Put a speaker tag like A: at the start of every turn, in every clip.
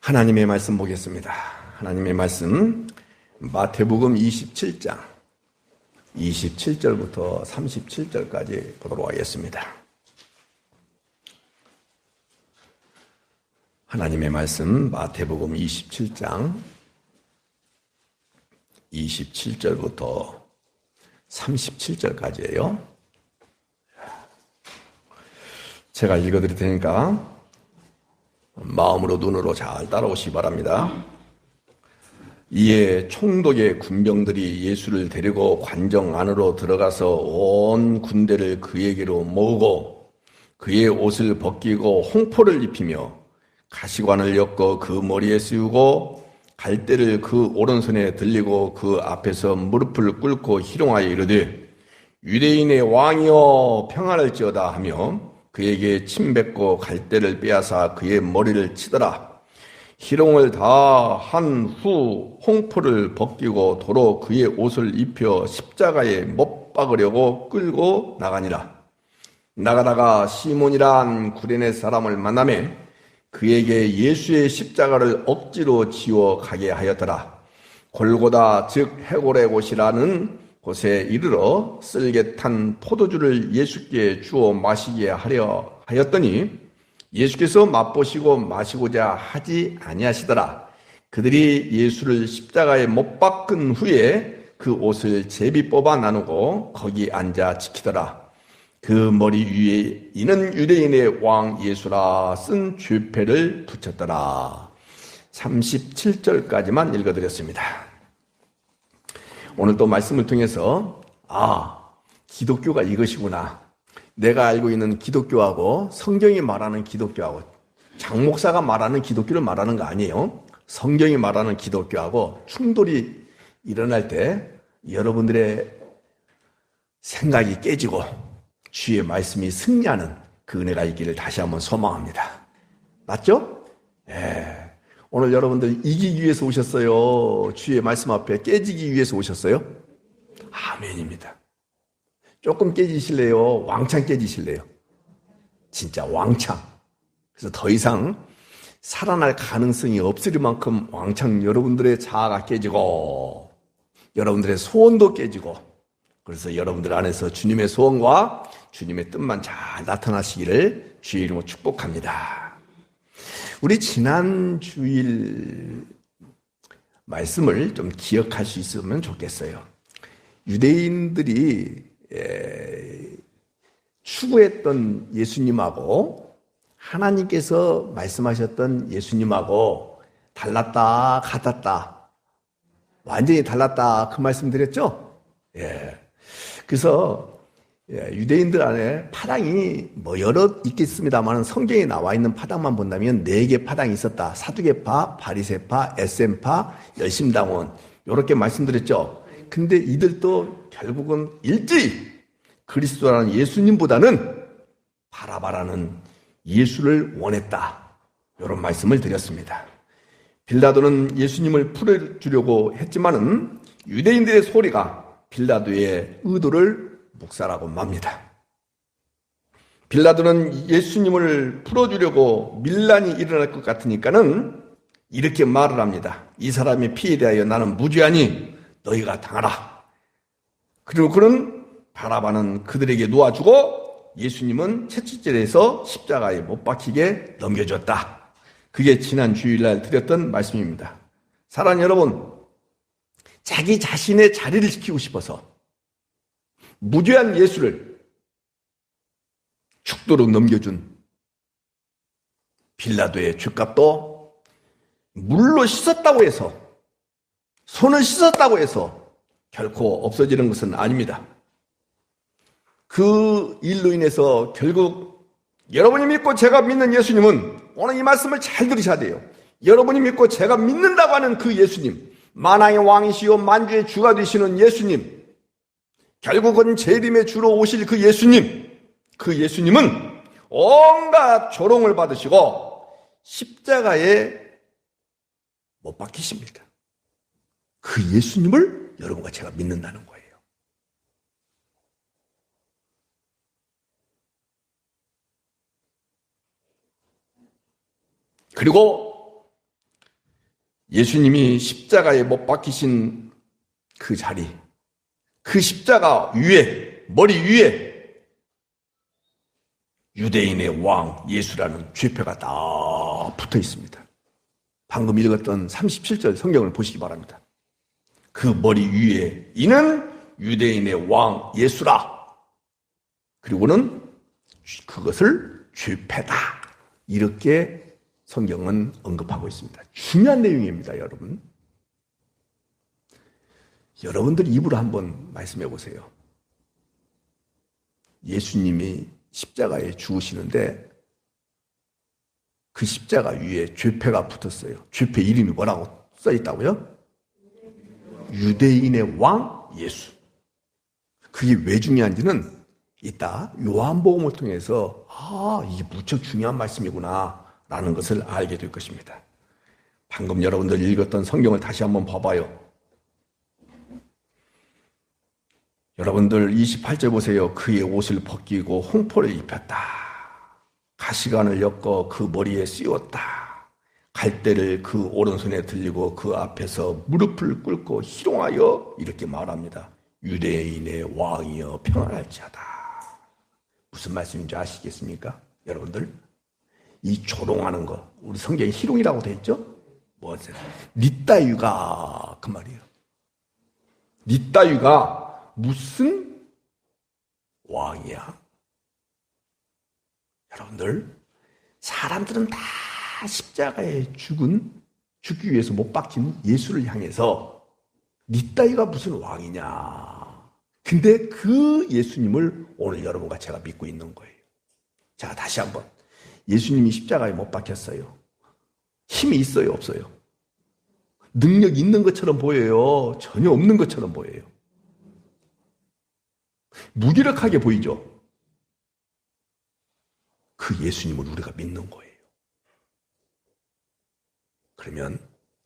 A: 하나님의 말씀 보겠습니다. 하나님의 말씀 마태복음 27장 27절부터 37절까지 보도록 하겠습니다. 하나님의 말씀 마태복음 27장 27절부터 37절까지예요. 제가 읽어드릴 테니까 마음으로 눈으로 잘 따라오시기 바랍니다. 이에 총독의 군병들이 예수를 데리고 관정 안으로 들어가서 온 군대를 그에게로 모으고 그의 옷을 벗기고 홍포를 입히며 가시관을 엮어 그 머리에 씌우고 갈대를 그 오른손에 들리고 그 앞에서 무릎을 꿇고 희롱하여 이르되 유대인의 왕이여 평안할지어다 하며 그에게 침 뱉고 갈대를 빼앗아 그의 머리를 치더라. 희롱을 다 한 후 홍포를 벗기고 도로 그의 옷을 입혀 십자가에 못 박으려고 끌고 나가니라. 나가다가 시몬이란 구레네 사람을 만나매 그에게 예수의 십자가를 억지로 지워 가게 하였더라. 골고다 즉 해골의 곳이라는 곳에 이르러 쓸개 탄 포도주를 예수께 주어 마시게 하려 하였더니 예수께서 맛보시고 마시고자 하지 아니하시더라. 그들이 예수를 십자가에 못 박은 후에 그 옷을 제비 뽑아 나누고 거기 앉아 지키더라. 그 머리 위에 이는 유대인의 왕 예수라 쓴 줄패를 붙였더라. 37절까지만 읽어드렸습니다. 오늘 또 말씀을 통해서 기독교가 이것이구나. 내가 알고 있는 기독교하고 성경이 말하는 기독교하고 장 목사가 말하는 기독교를 말하는 거 아니에요. 성경이 말하는 기독교하고 충돌이 일어날 때 여러분들의 생각이 깨지고 주의 말씀이 승리하는 그 은혜가 있기를 다시 한번 소망합니다. 맞죠? 오늘 여러분들 이기기 위해서 오셨어요? 주의 말씀 앞에 깨지기 위해서 오셨어요? 아멘입니다. 조금 깨지실래요? 왕창 깨지실래요? 진짜 왕창. 그래서 더 이상 살아날 가능성이 없을 만큼 왕창 여러분들의 자아가 깨지고 여러분들의 소원도 깨지고 그래서 여러분들 안에서 주님의 소원과 주님의 뜻만 잘 나타나시기를 주의 이름으로 축복합니다. 우리 지난 주일 말씀을 좀 기억할 수 있으면 좋겠어요. 유대인들이 추구했던 예수님하고 하나님께서 말씀하셨던 예수님하고 달랐다 같았다 완전히 달랐다 그 말씀 드렸죠? 그래서 유대인들 안에 파당이 여러 있겠습니다만 성경에 나와 있는 파당만 본다면 4개 파당이 있었다. 사두개파, 바리새파, 에셈파, 열심당원 이렇게 말씀드렸죠. 근데 이들도 결국은 일제히 그리스도라는 예수님보다는 바라바라는 예수를 원했다. 이런 말씀을 드렸습니다. 빌라도는 예수님을 풀어주려고 했지만은 유대인들의 소리가 빌라도의 의도를 묵살하고 맙니다. 빌라도는 예수님을 풀어주려고 밀란이 일어날 것 같으니까는 이렇게 말을 합니다. 이 사람의 피에 대하여 나는 무죄하니 너희가 당하라. 그리고 그는 바라바는 그들에게 놓아주고 예수님은 채찍질해서 십자가에 못 박히게 넘겨줬다. 그게 지난 주일날 드렸던 말씀입니다. 사랑하는 여러분, 자기 자신의 자리를 지키고 싶어서 무죄한 예수를 죽도록 넘겨준 빌라도의 죗값도 물로 씻었다고 해서 손을 씻었다고 해서 결코 없어지는 것은 아닙니다. 그 일로 인해서 결국 여러분이 믿고 제가 믿는 예수님은 오늘 이 말씀을 잘 들으셔야 돼요. 여러분이 믿고 제가 믿는다고 하는 그 예수님, 만왕의 왕이시요 만주의 주가 되시는 예수님, 결국은 재림의 주로 오실 그 예수님은 온갖 조롱을 받으시고 십자가에 못 박히십니다. 그 예수님을 여러분과 제가 믿는다는 거예요. 그리고 예수님이 십자가에 못 박히신 그 자리, 그 십자가 위에, 머리 위에 유대인의 왕 예수라는 죄표가 딱 붙어 있습니다. 방금 읽었던 37절 성경을 보시기 바랍니다. 그 머리 위에 이는 유대인의 왕 예수라. 그리고는 그것을 죄패다. 이렇게 성경은 언급하고 있습니다. 중요한 내용입니다, 여러분. 여러분들 입으로 한번 말씀해 보세요. 예수님이 십자가에 죽으시는데 그 십자가 위에 죄패가 붙었어요. 죄패 이름이 뭐라고 써 있다고요? 유대인의 왕 예수. 그게 왜 중요한지는 이따 요한복음을 통해서 이게 무척 중요한 말씀이구나 라는 것을 알게 될 것입니다. 방금 여러분들 읽었던 성경을 다시 한번 봐봐요. 여러분들 28절 보세요. 그의 옷을 벗기고 홍포를 입혔다. 가시관을 엮어 그 머리에 씌웠다. 갈대를 그 오른손에 들리고 그 앞에서 무릎을 꿇고 희롱하여 이렇게 말합니다. 유대인의 왕이여 평안할지어다. 무슨 말씀인지 아시겠습니까? 여러분들 이 조롱하는 거 우리 성경에 희롱이라고 되어 있죠? 뭐죠? 니 따위가 그 말이에요. 니 따위가 무슨 왕이야? 여러분들 사람들은 다 십자가에 죽기 위해서 못 박힌 예수를 향해서 니 따위가 무슨 왕이냐. 근데 그 예수님을 오늘 여러분과 제가 믿고 있는 거예요. 자, 다시 한번. 예수님이 십자가에 못 박혔어요. 힘이 있어요, 없어요? 능력 있는 것처럼 보여요? 전혀 없는 것처럼 보여요? 무기력하게 보이죠? 그 예수님을 우리가 믿는 거예요. 그러면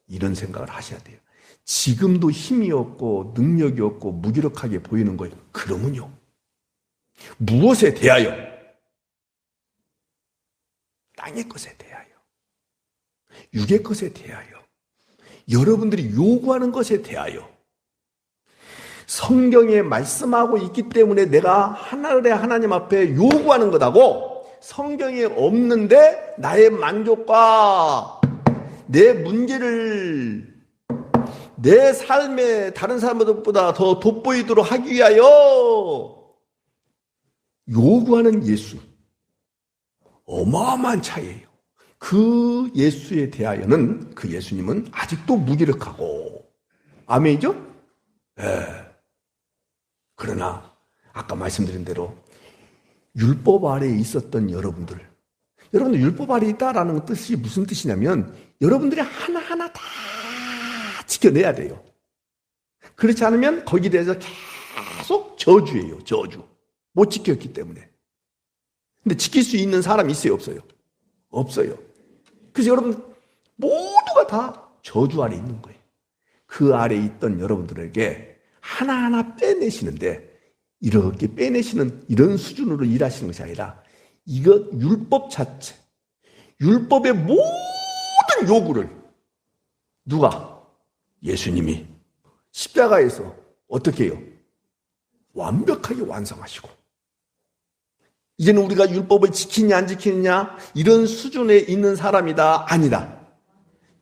A: 이런 생각을 하셔야 돼요. 지금도 힘이 없고 능력이 없고 무기력하게 보이는 거예요. 그러면요. 무엇에 대하여? 땅의 것에 대하여. 육의 것에 대하여. 여러분들이 요구하는 것에 대하여. 성경에 말씀하고 있기 때문에 내가 하늘의 하나님 앞에 요구하는 것하고 성경에 없는데 나의 만족과 내 문제를 내 삶에 다른 사람들보다 더 돋보이도록 하기 위하여 요구하는 예수. 어마어마한 차이예요. 그 예수에 대하여는 그 예수님은 아직도 무기력하고 아멘이죠? 네. 그러나 아까 말씀드린 대로 율법 아래에 있었던 여러분들 율법 아래에 있다라는 뜻이 무슨 뜻이냐면 여러분들이 하나하나 다 지켜내야 돼요. 그렇지 않으면 거기에 대해서 계속 저주예요. 저주. 못 지켰기 때문에. 근데 지킬 수 있는 사람이 있어요? 없어요? 없어요. 그래서 여러분 모두가 다 저주 아래 있는 거예요. 그 아래에 있던 여러분들에게 하나하나 빼내시는데 이렇게 빼내시는 이런 수준으로 일하시는 것이 아니라 이것 율법 자체, 율법의 모든 요구를 누가? 예수님이 십자가에서 어떻게 해요? 완벽하게 완성하시고 이제는 우리가 율법을 지키냐 안 지키느냐 이런 수준에 있는 사람이다 아니다.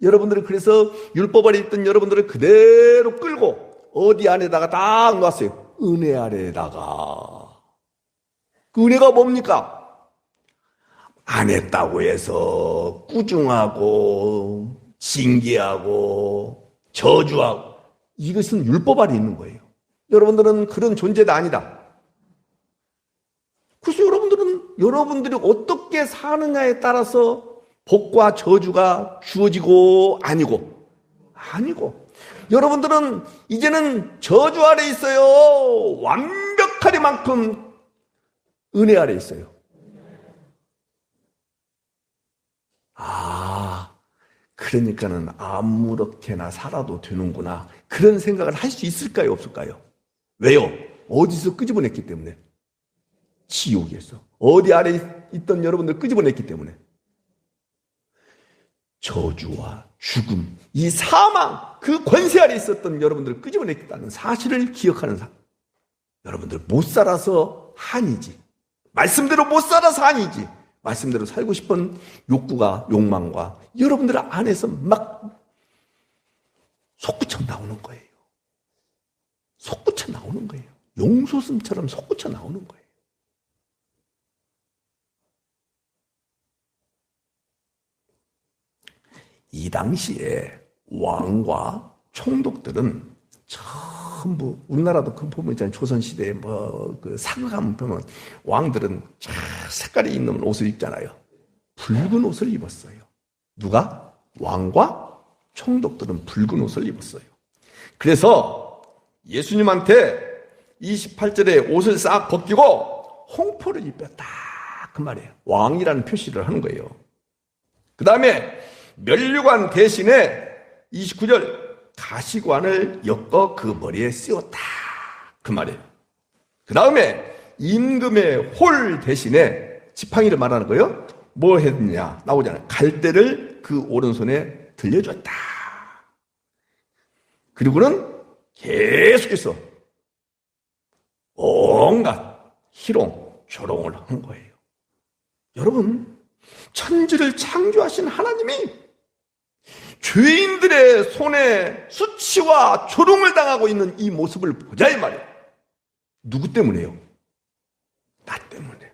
A: 여러분들은 그래서 율법 아래 있던 여러분들을 그대로 끌고 어디 안에다가 딱 놨어요. 은혜 아래에다가. 그 은혜가 뭡니까? 안 했다고 해서 꾸중하고 징계하고 저주하고 이것은 율법 아래 있는 거예요. 여러분들은 그런 존재가 아니다. 그래서 여러분들이 어떻게 사느냐에 따라서 복과 저주가 주어지고 아니고 여러분들은 이제는 저주 아래 있어요. 완벽하리만큼 은혜 아래 있어요. 그러니까는 아무렇게나 살아도 되는구나. 그런 생각을 할 수 있을까요? 없을까요? 왜요? 어디서 끄집어냈기 때문에. 지옥에서. 어디 아래 있던 여러분들 끄집어냈기 때문에. 저주와 죽음, 이 사망, 그 권세 아래 있었던 여러분들을 끄집어냈다는 사실을 기억하는 사람. 여러분들 못 살아서 한이지. 말씀대로 못 살아서 한이지. 말씀대로 살고 싶은 욕구가, 욕망과 여러분들 안에서 막 솟구쳐 나오는 거예요. 솟구쳐 나오는 거예요. 용솟음처럼 솟구쳐 나오는 거예요. 이 당시에 왕과 총독들은 전부, 우리나라도 그 보면 있잖아요. 조선시대에 그 사극하면 보면 왕들은 색깔이 있는 옷을 입잖아요. 붉은 옷을 입었어요. 누가? 왕과 총독들은 붉은 옷을 입었어요. 그래서 예수님한테 28절에 옷을 싹 벗기고 홍포를 입혔다. 그 말이에요. 왕이라는 표시를 하는 거예요. 그 다음에 면류관 대신에 29절 가시관을 엮어 그 머리에 씌웠다. 그 말이에요. 그 다음에 임금의 홀 대신에 지팡이를 말하는 거예요. 뭐 했느냐 나오잖아요. 갈대를 그 오른손에 들려줬다. 그리고는 계속해서 온갖 희롱, 조롱을 한 거예요. 여러분, 천지를 창조하신 하나님이 죄인들의 손에 수치와 조롱을 당하고 있는 이 모습을 보자 이 말이에요. 누구 때문에요? 나 때문에.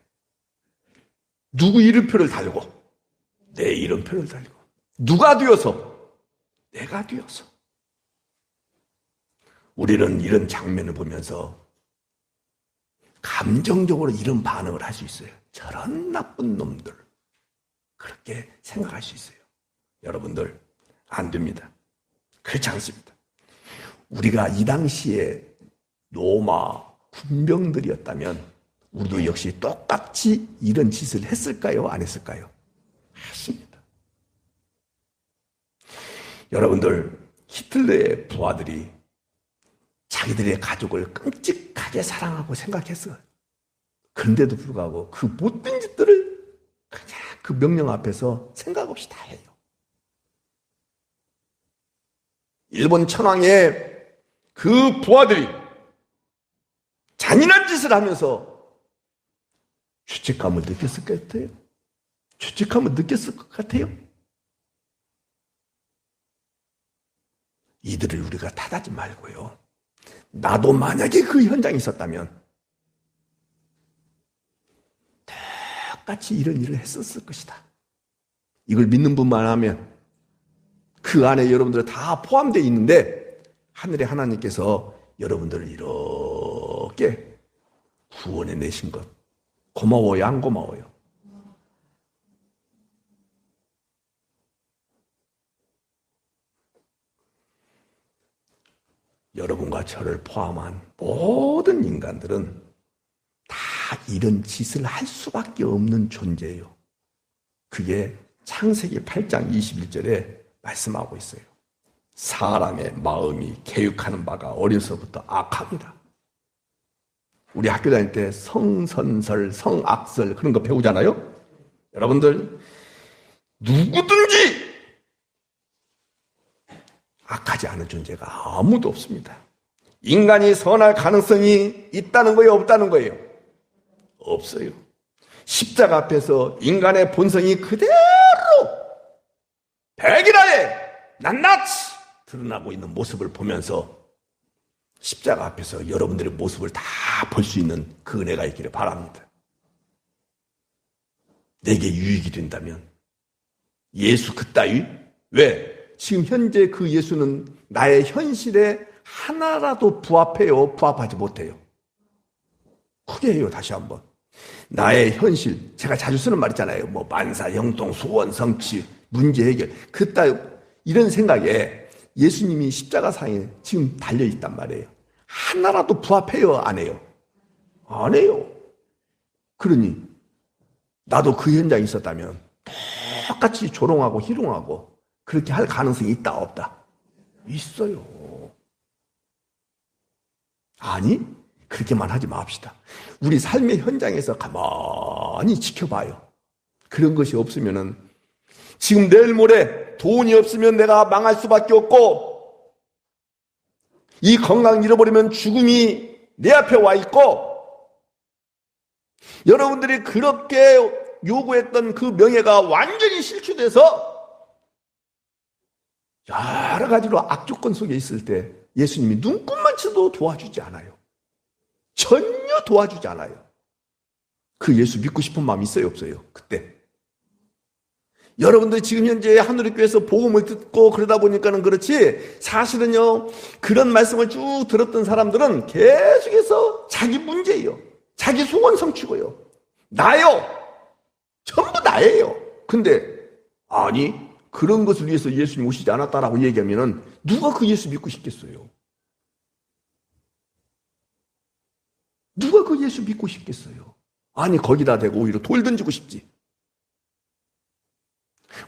A: 누구 이름표를 달고? 내 이름표를 달고. 누가 되어서? 내가 되어서. 우리는 이런 장면을 보면서 감정적으로 이런 반응을 할 수 있어요. 저런 나쁜 놈들. 그렇게 생각할 수 있어요. 여러분들, 안 됩니다. 그렇지 않습니다. 우리가 이 당시에 로마 군병들이었다면 우리도 역시 똑같이 이런 짓을 했을까요? 안 했을까요? 했습니다. 여러분들, 히틀러의 부하들이 자기들의 가족을 끔찍하게 사랑하고 생각했어요. 그런데도 불구하고 그 못된 짓들을 그냥 그 명령 앞에서 생각 없이 다 해요. 일본 천황의 그 부하들이 잔인한 짓을 하면서 죄책감을 느꼈을 것 같아요. 죄책감을 느꼈을 것 같아요. 이들을 우리가 탓하지 말고요. 나도 만약에 그 현장에 있었다면 똑같이 이런 일을 했었을 것이다. 이걸 믿는 분만 하면 그 안에 여러분들 다 포함되어 있는데 하늘의 하나님께서 여러분들을 이렇게 구원해 내신 것 고마워요, 안 고마워요? 여러분과 저를 포함한 모든 인간들은 다 이런 짓을 할 수밖에 없는 존재예요. 그게 창세기 8장 21절에 말씀하고 있어요. 사람의 마음이 계획하는 바가 어려서부터 악합니다. 우리 학교 다닐 때 성선설, 성악설 그런 거 배우잖아요. 여러분들 누구든지 악하지 않은 존재가 아무도 없습니다. 인간이 선할 가능성이 있다는 거예요, 없다는 거예요? 없어요. 십자가 앞에서 인간의 본성이 그대로 백일하에 낱낱이 드러나고 있는 모습을 보면서 십자가 앞에서 여러분들의 모습을 다 볼 수 있는 그 은혜가 있기를 바랍니다. 내게 유익이 된다면 예수 그따위? 왜? 지금 현재 그 예수는 나의 현실에 하나라도 부합해요? 부합하지 못해요? 크게 해요. 다시 한번. 나의 현실, 제가 자주 쓰는 말 있잖아요. 뭐 만사, 형통, 소원, 성취, 문제 해결 그따위 이런 생각에 예수님이 십자가상에 지금 달려있단 말이에요. 하나라도 부합해요? 안 해요? 안 해요. 그러니 나도 그 현장에 있었다면 똑같이 조롱하고 희롱하고 그렇게 할 가능성이 있다 없다? 있어요. 아니 그렇게만 하지 맙시다. 우리 삶의 현장에서 가만히 지켜봐요. 그런 것이 없으면은 지금 내일 모레 돈이 없으면 내가 망할 수밖에 없고, 이 건강 잃어버리면 죽음이 내 앞에 와 있고, 여러분들이 그렇게 요구했던 그 명예가 완전히 실추돼서 여러 가지로 악조건 속에 있을 때 예수님이 눈곱만 쳐도 도와주지 않아요. 전혀 도와주지 않아요. 그 예수 믿고 싶은 마음이 있어요, 없어요? 그때. 여러분들이 지금 현재 하늘의교회에서 복음을 듣고 그러다 보니까는 그렇지, 사실은요, 그런 말씀을 쭉 들었던 사람들은 계속해서 자기 문제예요. 자기 소원 성취고요. 나요. 전부 나예요. 근데 아니, 그런 것을 위해서 예수님 오시지 않았다라고 얘기하면은 누가 그 예수 믿고 싶겠어요? 누가 그 예수 믿고 싶겠어요? 아니, 거기다 대고 오히려 돌 던지고 싶지.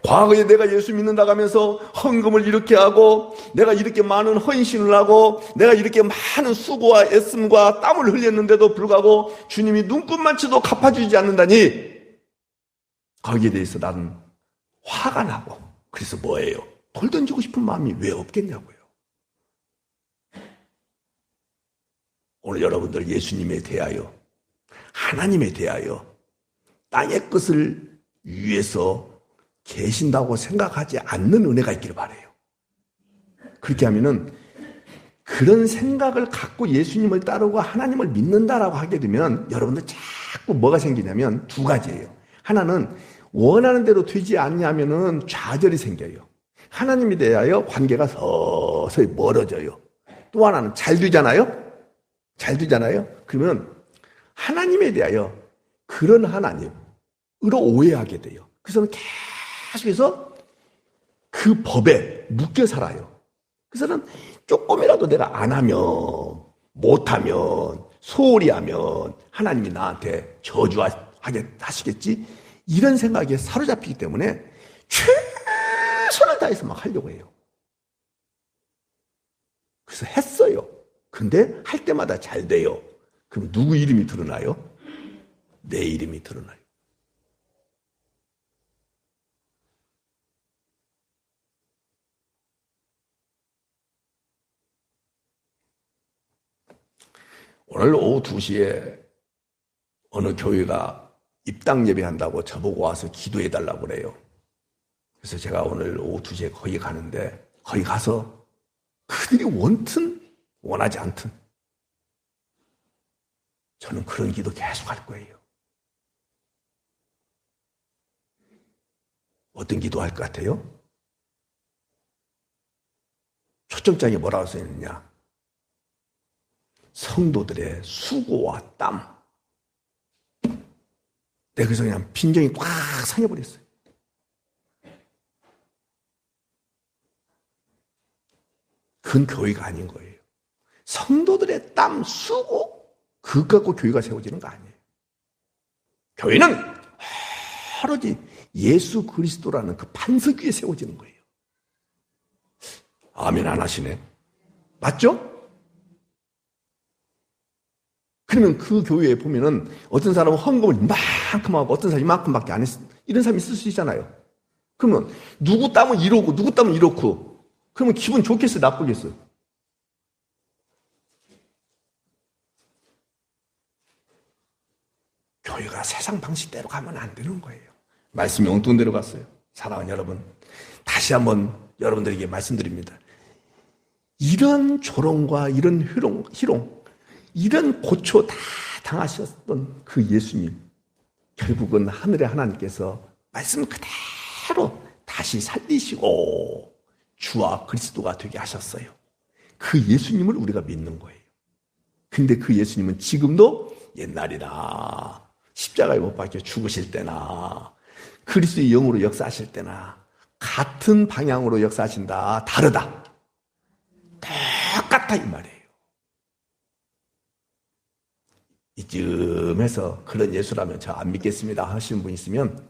A: 과거에 내가 예수 믿는다고 하면서 헌금을 이렇게 하고, 내가 이렇게 많은 헌신을 하고, 내가 이렇게 많은 수고와 애씀과 땀을 흘렸는데도 불구하고 주님이 눈곱만 쳐도 갚아주지 않는다니, 거기에 대해서 나는 화가 나고, 그래서 뭐예요? 돌 던지고 싶은 마음이 왜 없겠냐고요. 오늘 여러분들 예수님에 대하여, 하나님에 대하여 땅의 것을 위해서 계신다고 생각하지 않는 은혜가 있기를 바라요. 그렇게 하면은, 그런 생각을 갖고 예수님을 따르고 하나님을 믿는다라고 하게 되면 여러분들 자꾸 뭐가 생기냐면 두 가지예요. 하나는 원하는 대로 되지 않냐면은 좌절이 생겨요. 하나님에 대하여 관계가 서서히 멀어져요. 또 하나는 잘 되잖아요? 잘 되잖아요? 그러면 하나님에 대하여 그런 하나님으로 오해하게 돼요. 그래서 계속해서 그 법에 묶여 살아요. 그래서는 조금이라도 내가 안 하면, 못하면, 소홀히 하면 하나님이 나한테 저주하게 하시겠지? 이런 생각에 사로잡히기 때문에 최선을 다해서 막 하려고 해요. 그래서 했어요. 근데 할 때마다 잘 돼요. 그럼 누구 이름이 드러나요? 내 이름이 드러나요. 오늘 오후 2시에 어느 교회가 입당 예배한다고 저보고 와서 기도해 달라고 그래요. 그래서 제가 오늘 오후 2시에 거기 가는데, 거기 가서 그들이 원튼 원하지 않든 저는 그런 기도 계속 할 거예요. 어떤 기도 할 것 같아요? 초점장에 뭐라고 써있느냐? 성도들의 수고와 땀. 내가 그래서 그냥 빈정이 꽉 상해버렸어요. 그건 교회가 아닌 거예요. 성도들의 땀, 수고, 그것 갖고 교회가 세워지는 거 아니에요. 교회는 오로지 예수 그리스도라는 그 반석 위에 세워지는 거예요. 아멘 안 하시네. 맞죠? 그러면 그 교회에 보면은 어떤 사람은 헌금을 이만큼 하고 어떤 사람은 이만큼밖에 안 했어. 이런 사람이 있을 수 있잖아요. 그러면 누구 땀은 이러고 누구 땀은 이렇고, 그러면 기분 좋겠어요, 나쁘겠어요? 교회가 세상 방식대로 가면 안 되는 거예요. 말씀이 엉뚱한 데로 갔어요. 사랑하는 여러분, 다시 한번 여러분들에게 말씀드립니다. 이런 조롱과 이런 희롱, 이런 고초 다 당하셨던 그 예수님, 결국은 하늘의 하나님께서 말씀 그대로 다시 살리시고 주와 그리스도가 되게 하셨어요. 그 예수님을 우리가 믿는 거예요. 근데 그 예수님은 지금도 옛날이나 십자가에 못 박혀 죽으실 때나 그리스도의 영으로 역사하실 때나 같은 방향으로 역사하신다. 다르다. 똑같다 이 말이에요. 이쯤에서 그런 예수라면 저 안 믿겠습니다 하시는 분 있으면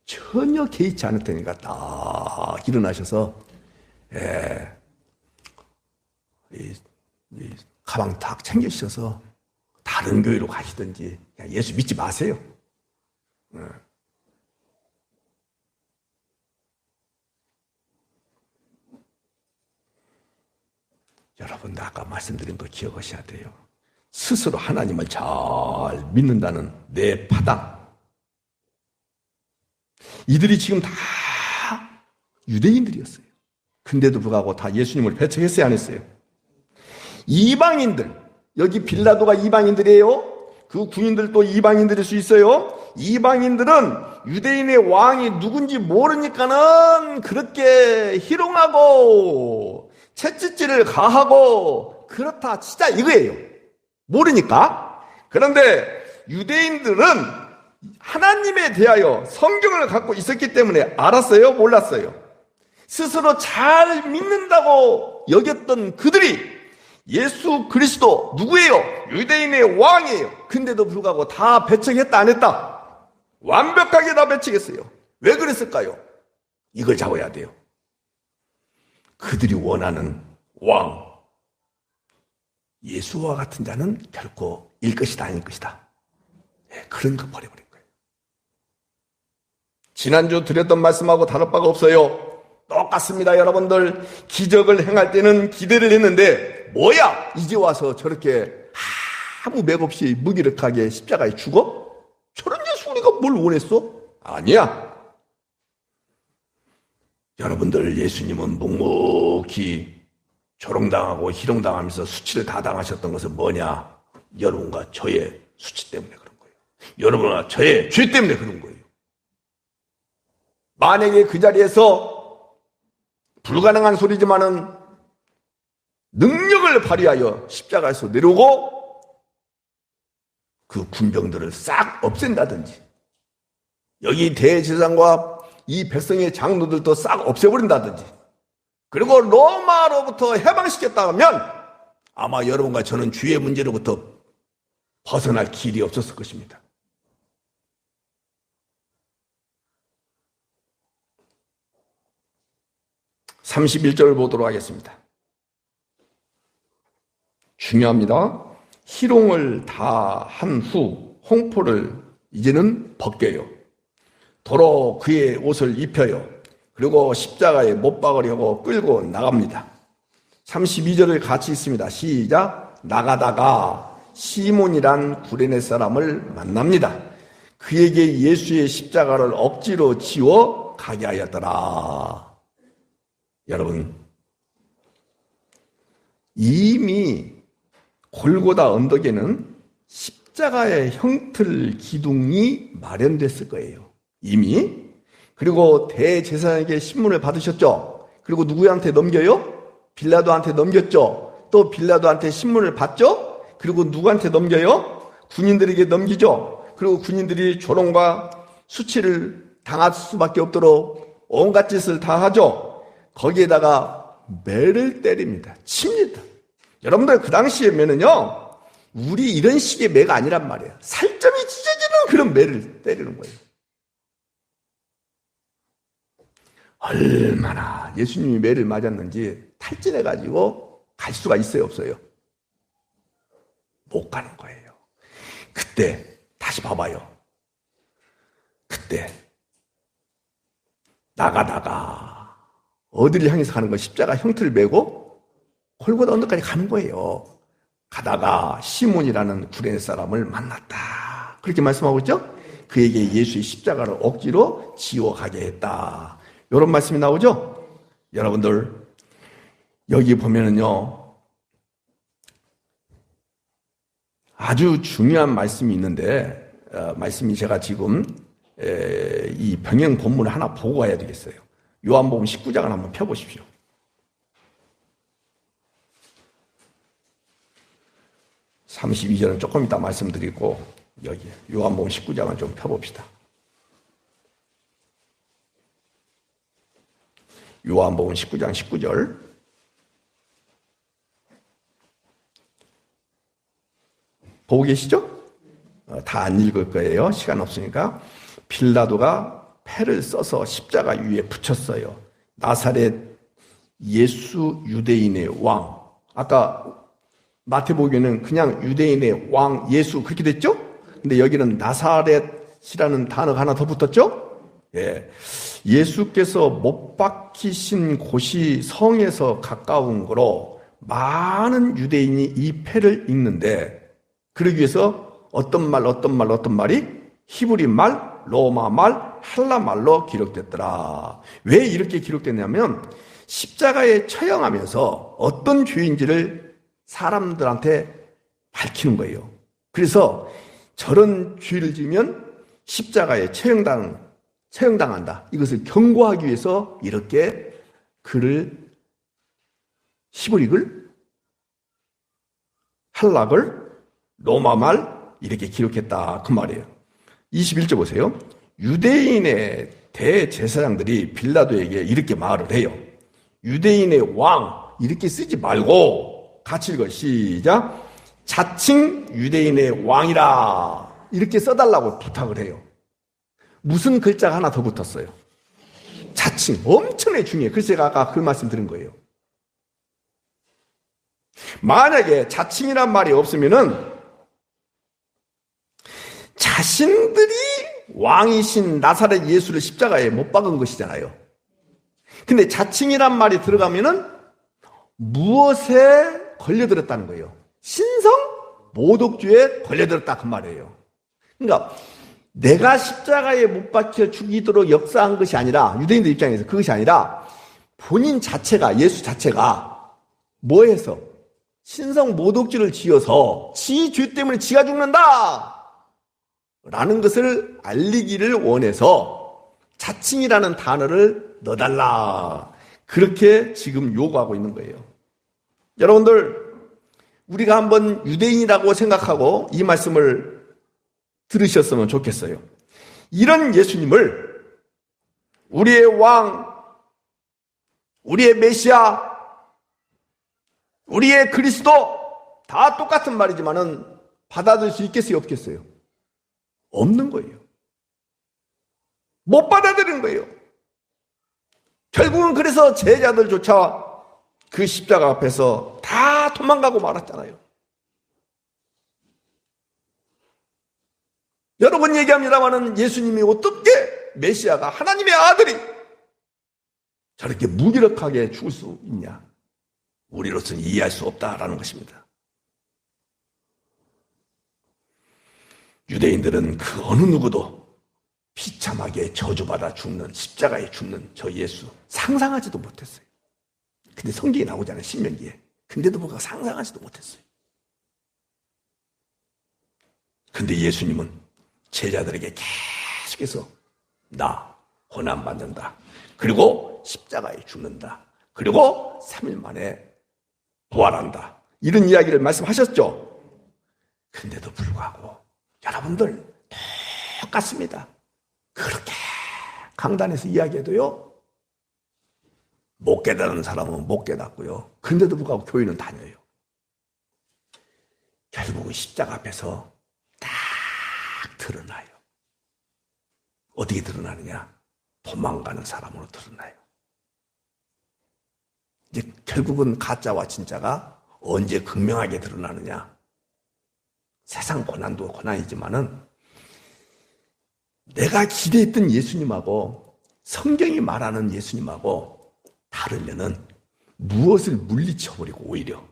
A: 전혀 개의치 않을 테니까 딱 일어나셔서 이 가방 딱 챙겨주셔서 다른 교회로 가시든지, 그냥 예수 믿지 마세요. 여러분, 아까 말씀드린 거 기억하셔야 돼요. 스스로 하나님을 잘 믿는다는 내 파당. 이들이 지금 다 유대인들이었어요. 근데도 불구하고 다 예수님을 배척했어요, 안 했어요? 이방인들, 여기 빌라도가 이방인들이에요. 그 군인들도 이방인들일 수 있어요. 이방인들은 유대인의 왕이 누군지 모르니까는 그렇게 희롱하고 채찍질을 가하고 그렇다 치자 이거예요. 모르니까. 그런데 유대인들은 하나님에 대하여 성경을 갖고 있었기 때문에 알았어요? 몰랐어요? 스스로 잘 믿는다고 여겼던 그들이 예수 그리스도 누구예요? 유대인의 왕이에요. 근데도 불구하고 다 배척했다 안 했다? 완벽하게 다 배척했어요. 왜 그랬을까요? 이걸 잡아야 돼요. 그들이 원하는 왕, 예수와 같은 자는 결코 일 것이다 아닐 것이다. 그런 거 버려버린 거예요. 지난주 드렸던 말씀하고 다를 바가 없어요. 똑같습니다. 여러분들, 기적을 행할 때는 기대를 했는데 뭐야? 이제 와서 저렇게 아무 맥없이 무기력하게 십자가에 죽어? 저런 예수 우리가 뭘 원했어? 아니야. 여러분들, 예수님은 묵묵히 조롱당하고 희롱당하면서 수치를 다 당하셨던 것은 뭐냐? 여러분과 저의 수치 때문에 그런 거예요. 여러분과 저의 죄 때문에 그런 거예요. 만약에 그 자리에서 불가능한 소리지만은 능력을 발휘하여 십자가에서 내려오고 그 군병들을 싹 없앤다든지, 여기 대제사장과 이 백성의 장로들도 싹 없애버린다든지, 그리고 로마로부터 해방시켰다 하면 아마 여러분과 저는 주의 문제로부터 벗어날 길이 없었을 것입니다. (31절) 보도록 하겠습니다. 중요합니다. 희롱을 다 한 후 홍포를 이제는 벗겨요. 도로 그의 옷을 입혀요. 그리고 십자가에 못 박으려고 끌고 나갑니다. 32절을 같이 읽습니다. 시작. 나가다가 시몬이란 구레네 사람을 만납니다. 그에게 예수의 십자가를 억지로 지워 가게 하였더라. 여러분, 이미 골고다 언덕에는 십자가의 형틀 기둥이 마련됐을 거예요. 이미. 그리고 대제사장에게 신문을 받으셨죠. 그리고 누구한테 넘겨요? 빌라도한테 넘겼죠. 또 빌라도한테 신문을 받죠. 그리고 누구한테 넘겨요? 군인들에게 넘기죠. 그리고 군인들이 조롱과 수치를 당할 수밖에 없도록 온갖 짓을 다 하죠. 거기에다가 매를 때립니다. 칩니다. 여러분들, 그 당시에면은요, 우리 이런 식의 매가 아니란 말이에요. 살점이 찢어지는 그런 매를 때리는 거예요. 얼마나 예수님이 매를 맞았는지 탈진해가지고 갈 수가 있어요, 없어요? 못 가는 거예요. 그때 다시 봐봐요. 그때 나가다가 어디를 향해서 가는 거? 십자가 형틀을 메고 골고다 언덕까지 가는 거예요. 가다가 시몬이라는 구레네 사람을 만났다. 그렇게 말씀하고 있죠? 그에게 예수의 십자가를 억지로 지워가게 했다. 이런 말씀이 나오죠? 여러분들, 여기 보면은요, 아주 중요한 말씀이 있는데, 말씀이 제가 지금 이 병행 본문을 하나 보고 가야 되겠어요. 요한복음 19장을 한번 펴보십시오. (32절은) 조금 이따 말씀드리고, 여기 요한복음 19장을 좀 펴봅시다. 요한복음 19장 19절. 보고 계시죠? 다 안 읽을 거예요. 시간 없으니까. 빌라도가 패를 써서 십자가 위에 붙였어요. 나사렛 예수 유대인의 왕. 아까 마태복음에는 그냥 유대인의 왕 예수 그렇게 됐죠? 근데 여기는 나사렛이라는 단어가 하나 더 붙었죠? 예. 예수께서 못 박히신 곳이 성에서 가까운 거로 많은 유대인이 이 패를 읽는데 그러기 위해서 어떤 말이 히브리 말, 로마 말, 헬라 말로 기록됐더라. 왜 이렇게 기록됐냐면 십자가에 처형하면서 어떤 죄인지를 사람들한테 밝히는 거예요. 그래서 저런 죄를 지으면 십자가에 처형당한다. 이것을 경고하기 위해서 이렇게 글을 히브리글, 헬라글, 로마말 이렇게 기록했다 그 말이에요. 21절 보세요. 유대인의 대제사장들이 빌라도에게 이렇게 말을 해요. 유대인의 왕 이렇게 쓰지 말고 같이 읽어 시작. 자칭 유대인의 왕이라 이렇게 써달라고 부탁을 해요. 무슨 글자가 하나 더 붙었어요. 자칭 엄청나게 중요해요. 그래서 제가 아까 그 말씀 드린 거예요. 만약에 자칭이란 말이 없으면은 자신들이 왕이신 나사렛 예수를 십자가에 못 박은 것이잖아요. 근데 자칭이란 말이 들어가면은 무엇에 걸려들었다는 거예요. 신성 모독죄에 걸려들었다 그 말이에요. 그러니까 내가 십자가에 못 박혀 죽이도록 역사한 것이 아니라 유대인들 입장에서 그것이 아니라 본인 자체가 예수 자체가 뭐해서 신성 모독죄를 지어서 지 죄 때문에 지가 죽는다 라는 것을 알리기를 원해서 자칭이라는 단어를 넣어달라 그렇게 지금 요구하고 있는 거예요. 여러분들 우리가 한번 유대인이라고 생각하고 이 말씀을 들으셨으면 좋겠어요. 이런 예수님을 우리의 왕, 우리의 메시아, 우리의 그리스도 다 똑같은 말이지만은 받아들일 수 있겠어요, 없겠어요? 없는 거예요. 못 받아들이는 거예요. 결국은 그래서 제자들조차 그 십자가 앞에서 다 도망가고 말았잖아요. 여러 번 얘기합니다마는 예수님이 어떻게 메시아가 하나님의 아들이 저렇게 무기력하게 죽을 수 있냐? 우리로서는 이해할 수 없다라는 것입니다. 유대인들은 그 어느 누구도 비참하게 저주받아 죽는 십자가에 죽는 저 예수 상상하지도 못했어요. 근데 성경에 나오잖아요. 신명기에. 근데도 뭔가 상상하지도 못했어요. 근데 예수님은 제자들에게 계속해서 나 고난받는다. 그리고 십자가에 죽는다. 그리고 3일 만에 부활한다. 이런 이야기를 말씀하셨죠. 근데도 불구하고 여러분들 똑같습니다. 그렇게 강단에서 이야기해도요. 못 깨달은 사람은 못 깨닫고요. 근데도 불구하고 교회는 다녀요. 결국은 십자가 앞에서 딱 드러나요. 어떻게 드러나느냐? 도망가는 사람으로 드러나요. 이제 결국은 가짜와 진짜가 언제 극명하게 드러나느냐? 세상 고난도 고난이지만은 내가 기대했던 예수님하고 성경이 말하는 예수님하고 다르면은 무엇을 물리쳐버리고 오히려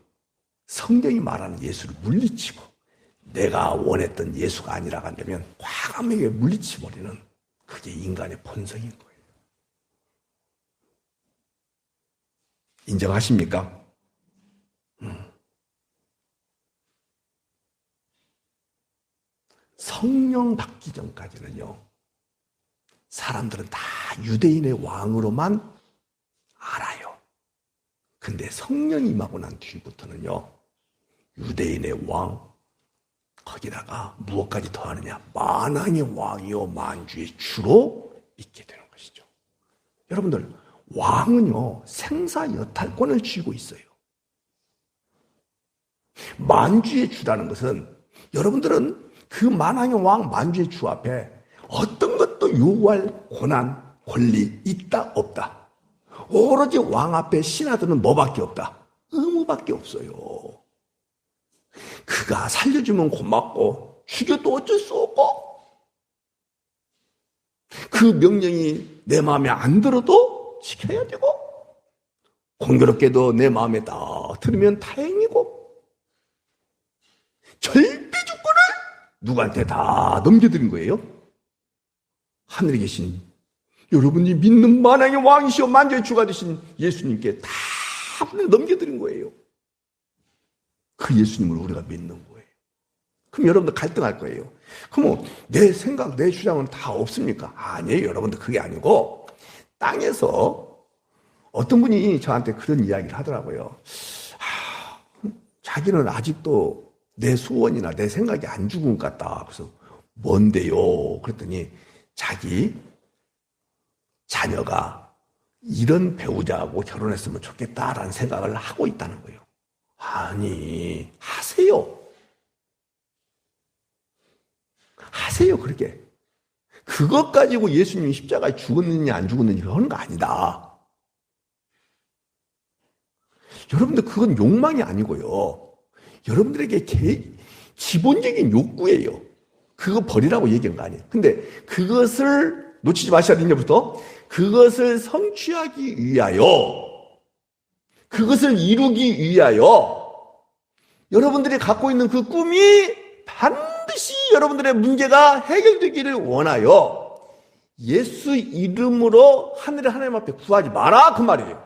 A: 성경이 말하는 예수를 물리치고 내가 원했던 예수가 아니라고 한다면 과감하게 물리쳐버리는 그게 인간의 본성인 거예요. 인정하십니까? 성령 받기 전까지는요, 사람들은 다 유대인의 왕으로만 알아요. 근데 성령이 임하고 난 뒤부터는요, 유대인의 왕, 거기다가 무엇까지 더하느냐? 만왕의 왕이요 만주의 주로 있게 되는 것이죠. 여러분들, 왕은요, 생사여탈권을 쥐고 있어요. 만주의 주라는 것은 여러분들은 그 만왕의 왕 만주의 주 앞에 어떤 것도 요구할 고난, 권리 있다 없다. 오로지 왕 앞에 신하들은 뭐밖에 없다. 의무밖에 없어요. 그가 살려주면 고맙고 죽여도 어쩔 수 없고 그 명령이 내 마음에 안 들어도 지켜야 되고 공교롭게도 내 마음에 딱 들으면 다행이고 절대주권을 누구한테 다 넘겨드린 거예요? 하늘에 계신 여러분이 믿는 만왕의 왕이시오 만주의 주가 되신 예수님께 다 넘겨드린 거예요. 그 예수님을 우리가 믿는 거예요. 그럼 여러분들 갈등할 거예요. 그럼 내 생각, 내 주장은 다 없습니까? 아니에요. 여러분들 그게 아니고 땅에서 어떤 분이 저한테 그런 이야기를 하더라고요. 자기는 아직도 내 소원이나 내 생각이 안 죽은 것 같다. 그래서 뭔데요? 그랬더니 자기 자녀가 이런 배우자하고 결혼했으면 좋겠다라는 생각을 하고 있다는 거예요. 아니, 하세요. 하세요, 그렇게. 그것 가지고 예수님이 십자가에 죽었느냐 안 죽었느냐 그런 거 아니다. 여러분들 그건 욕망이 아니고요. 여러분들에게 기본적인 욕구예요. 그거 버리라고 얘기한 거 아니에요. 근데 그것을 놓치지 마셔야 돼요, 이제부터. 그것을 성취하기 위하여, 그것을 이루기 위하여 여러분들이 갖고 있는 그 꿈이 반드시 여러분들의 문제가 해결되기를 원하여 예수 이름으로 하늘의 하나님 앞에 구하지 마라 그 말이에요.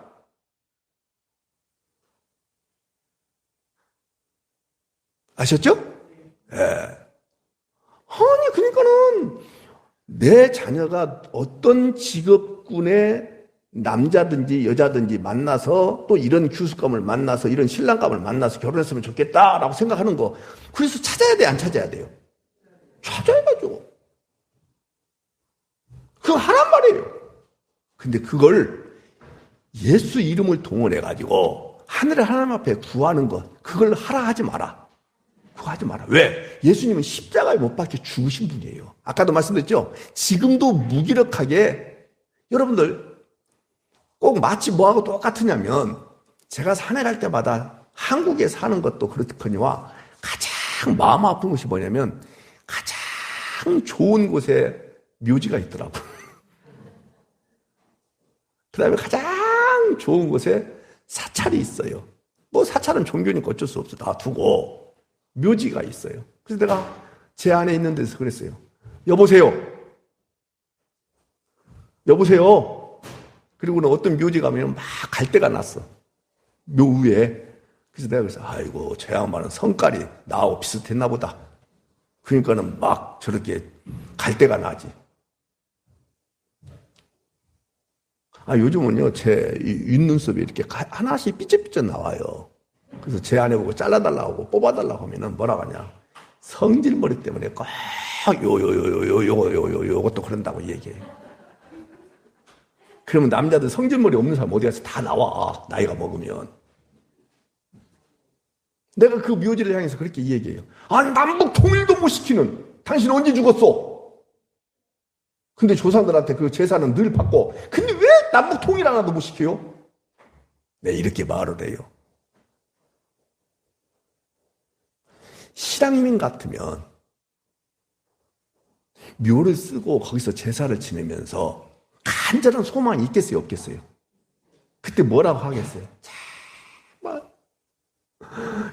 A: 아셨죠? 예. 아니 그러니까는 내 자녀가 어떤 직업군의 남자든지 여자든지 만나서 또 이런 교수감을 만나서 이런 신랑감을 만나서 결혼했으면 좋겠다라고 생각하는 거 그래서 찾아야 돼 안 찾아야 돼요? 찾아야죠. 그거 하란 말이에요. 근데 그걸 예수 이름을 동원해가지고 하늘의 하나님 앞에 구하는 것 그걸 하라 하지 마라. 그거 하지 마라. 왜? 예수님은 십자가에 못 박혀 죽으신 분이에요. 아까도 말씀드렸죠? 지금도 무기력하게 여러분들 꼭 마치 뭐하고 똑같으냐면 제가 산에 갈 때마다 한국에 사는 것도 그렇거니와 가장 마음 아픈 것이 뭐냐면 가장 좋은 곳에 묘지가 있더라고요. 그 다음에 가장 좋은 곳에 사찰이 있어요. 뭐 사찰은 종교니까 어쩔 수 없어. 다 두고 묘지가 있어요. 그래서 내가 제 안에 있는 데서 그랬어요. 여보세요. 여보세요. 그리고는 어떤 묘지 가면 막 갈대가 났어. 묘 위에. 그래서 내가 그래서 아이고 저 양반은 성깔이 나하고 비슷했나 보다. 그러니까는 막 저렇게 갈대가 나지. 요즘은요 제 윗눈썹이 이렇게 하나씩 삐쩍삐쩍 나와요. 그래서 제 아내 보고 잘라달라고 뽑아달라고 하면은 뭐라고 하냐. 성질머리 때문에 꼭 요것도 그런다고 얘기해요. 그러면 남자들 성질머리 없는 사람 어디 가서 다 나와. 나이가 먹으면. 내가 그 묘지를 향해서 그렇게 얘기해요. 남북 통일도 못 시키는 당신 언제 죽었어? 근데 조상들한테 그 제사는 늘 받고 근데 왜 남북 통일 하나도 못 시켜요? 네, 이렇게 말을 해요. 실향민 같으면 묘를 쓰고 거기서 제사를 지내면서 간절한 소망이 있겠어요, 없겠어요? 그때 뭐라고 하겠어요? 정말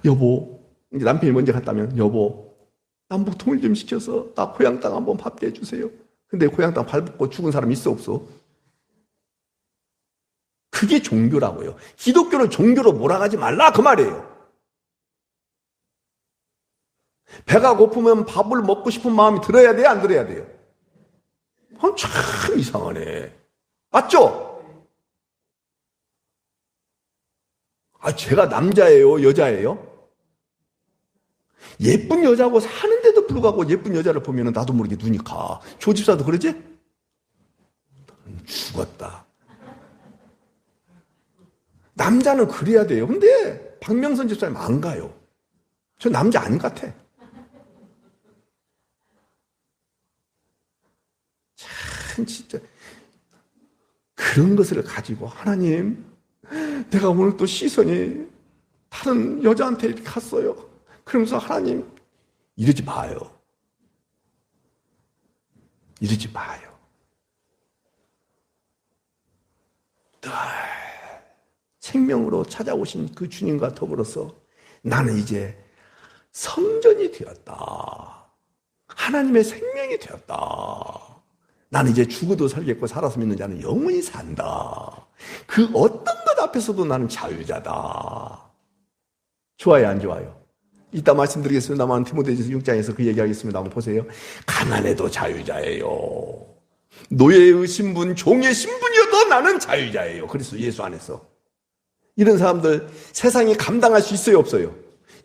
A: 여보, 이제 남편이 먼저 갔다면 여보, 남북 통일 좀 시켜서 나 고향 땅 한번 밟게 해주세요. 근데 고향 땅 밟고 죽은 사람 있어 없어? 그게 종교라고요. 기독교는 종교로 몰아가지 말라 그 말이에요. 배가 고프면 밥을 먹고 싶은 마음이 들어야 돼요? 안 들어야 돼요? 참 이상하네. 맞죠? 제가 남자예요? 여자예요? 예쁜 여자하고 사는데도 불구하고 예쁜 여자를 보면 나도 모르게 눈이 가. 조집사도 그러지? 죽었다. 남자는 그래야 돼요. 근데 박명선 집사님 안 가요. 저 남자 아닌 것 같아. 참 진짜 그런 것을 가지고 하나님 내가 오늘 또 시선이 다른 여자한테 이렇게 갔어요. 그러면서 하나님 이러지 마요. 이러지 마요. 늘 생명으로 찾아오신 그 주님과 더불어서 나는 이제 성전이 되었다. 하나님의 생명이 되었다. 나는 이제 죽어도 살겠고 살아서 믿는 자는 영원히 산다. 그 어떤 것 앞에서도 나는 자유자다. 좋아요, 안 좋아요? 이따 말씀드리겠습니다만 디모데전서 6장에서 그 얘기하겠습니다. 한번 보세요. 가난해도 자유자예요. 노예의 신분, 종의 신분이어도 나는 자유자예요. 그리스도 예수 안에서. 이런 사람들 세상에 감당할 수 있어요, 없어요?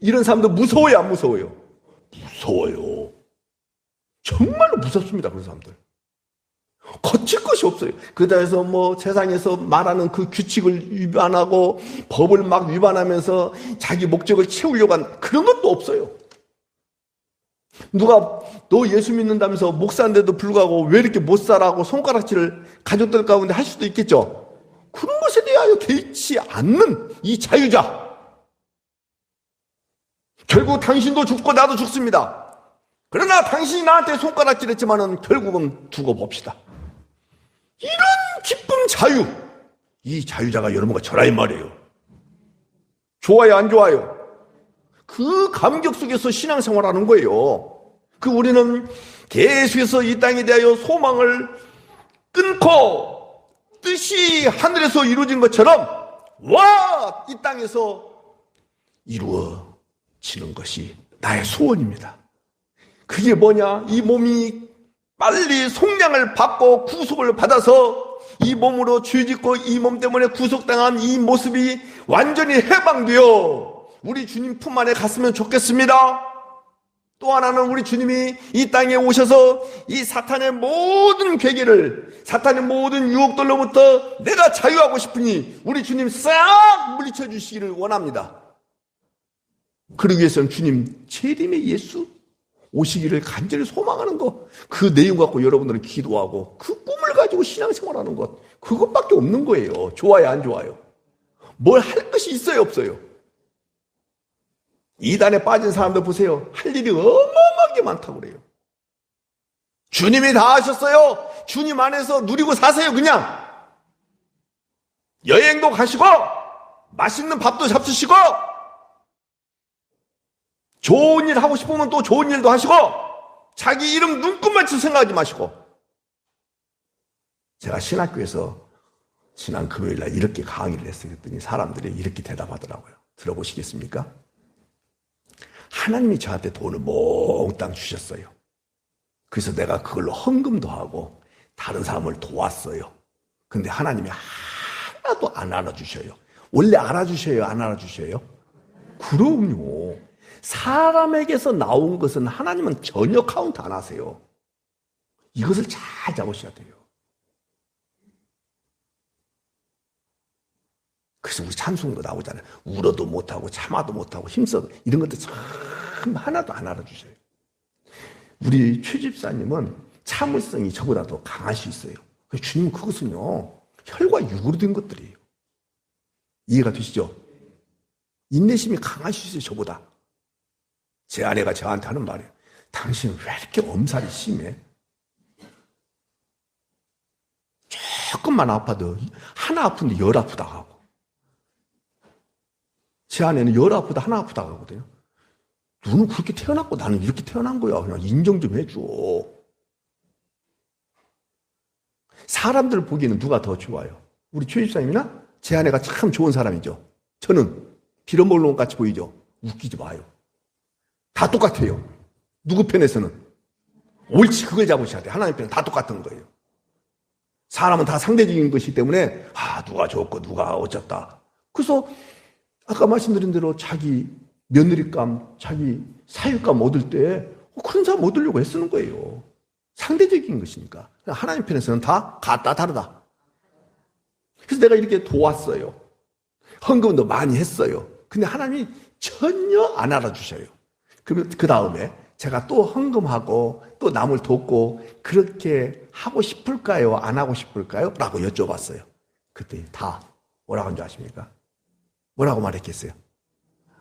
A: 이런 사람들 무서워요, 안 무서워요? 무서워요. 정말로 무섭습니다, 그런 사람들. 거칠 것이 없어요. 그다음에서 뭐 세상에서 말하는 그 규칙을 위반하고 법을 막 위반하면서 자기 목적을 채우려고 한 그런 것도 없어요. 누가 너 예수 믿는다면서 목사인데도 불구하고 왜 이렇게 못 살아하고 손가락질을 가족들 가운데 할 수도 있겠죠. 그런 것에 대하여 개의치 않는 이 자유자. 결국 당신도 죽고 나도 죽습니다. 그러나 당신이 나한테 손가락질했지만은 결국은 두고 봅시다. 이런 기쁨 자유. 이 자유자가 여러분과 저라 이 말이에요. 좋아요, 안 좋아요? 그 감격 속에서 신앙생활하는 거예요. 그 우리는 계속해서 이 땅에 대하여 소망을 끊고 뜻이 하늘에서 이루어진 것처럼 와! 이 땅에서 이루어지는 것이 나의 소원입니다. 그게 뭐냐? 이 몸이 빨리 속량을 받고 구속을 받아서 이 몸으로 죄짓고 이 몸 때문에 구속당한 이 모습이 완전히 해방되어 우리 주님 품 안에 갔으면 좋겠습니다. 또 하나는 우리 주님이 이 땅에 오셔서 이 사탄의 모든 괴계를, 사탄의 모든 유혹들로부터 내가 자유하고 싶으니 우리 주님 싹 물리쳐 주시기를 원합니다. 그러기 위해서는 주님 재림의 예수 오시기를 간절히 소망하는 것, 그 내용 갖고 여러분들은 기도하고 그 꿈을 가지고 신앙생활하는 것, 그것밖에 없는 거예요. 좋아요, 안 좋아요? 뭘 할 것이 있어요, 없어요? 이단에 빠진 사람들 보세요. 할 일이 어마어마하게 많다고 그래요. 주님이 다 하셨어요. 주님 안에서 누리고 사세요, 그냥. 여행도 가시고 맛있는 밥도 잡수시고 좋은 일 하고 싶으면 또 좋은 일도 하시고 자기 이름 눈금만 칠 생각하지 마시고. 제가 신학교에서 지난 금요일날 이렇게 강의를 했어요. 그랬더니 사람들이 이렇게 대답하더라고요. 들어보시겠습니까? 하나님이 저한테 돈을 몽땅 주셨어요. 그래서 내가 그걸로 헌금도 하고 다른 사람을 도왔어요. 근데 하나님이 하나도 안 알아주셔요. 원래 알아주셔요, 안 알아주셔요? 그럼요. 사람에게서 나온 것은 하나님은 전혀 카운트 안 하세요. 이것을 잘 잡으셔야 돼요. 그래서 우리 찬송도 나오잖아요. 울어도 못하고 참아도 못하고 힘써도 이런 것들 참 하나도 안 알아주셔요. 우리 최 집사님은 참을성이 저보다 더 강할 수 있어요. 주님은 그것은요 혈과 육으로 된 것들이에요. 이해가 되시죠? 인내심이 강할 수 있어요. 저보다. 제 아내가 저한테 하는 말이에요. 당신 왜 이렇게 엄살이 심해? 조금만 아파도 하나 아픈데 열 아프다 하고. 제 아내는 열 아프다 하나 아프다 하거든요. 너는 그렇게 태어났고 나는 이렇게 태어난 거야. 그냥 인정 좀 해줘. 사람들 보기에는 누가 더 좋아요? 우리 최 집사님이나 제 아내가 참 좋은 사람이죠. 저는 빌어먹는 것 같이 보이죠? 웃기지 마요. 다 똑같아요. 누구 편에서는. 옳지, 그걸 잡으셔야 돼요. 하나님 편은 다 똑같은 거예요. 사람은 다 상대적인 것이기 때문에 누가 좋고 누가 어쩌다. 그래서 아까 말씀드린 대로 자기 며느리감, 자기 사유감 얻을 때 그런 사람 얻으려고 애쓰는 거예요. 상대적인 것이니까. 하나님 편에서는 다 같다 다르다. 그래서 내가 이렇게 도왔어요. 헌금도 많이 했어요. 근데 하나님이 전혀 안 알아주셔요. 그러면 그 다음에 제가 또 헌금하고 또 남을 돕고 그렇게 하고 싶을까요? 안 하고 싶을까요? 라고 여쭤봤어요. 그때 다 뭐라고 한 줄 아십니까? 뭐라고 말했겠어요?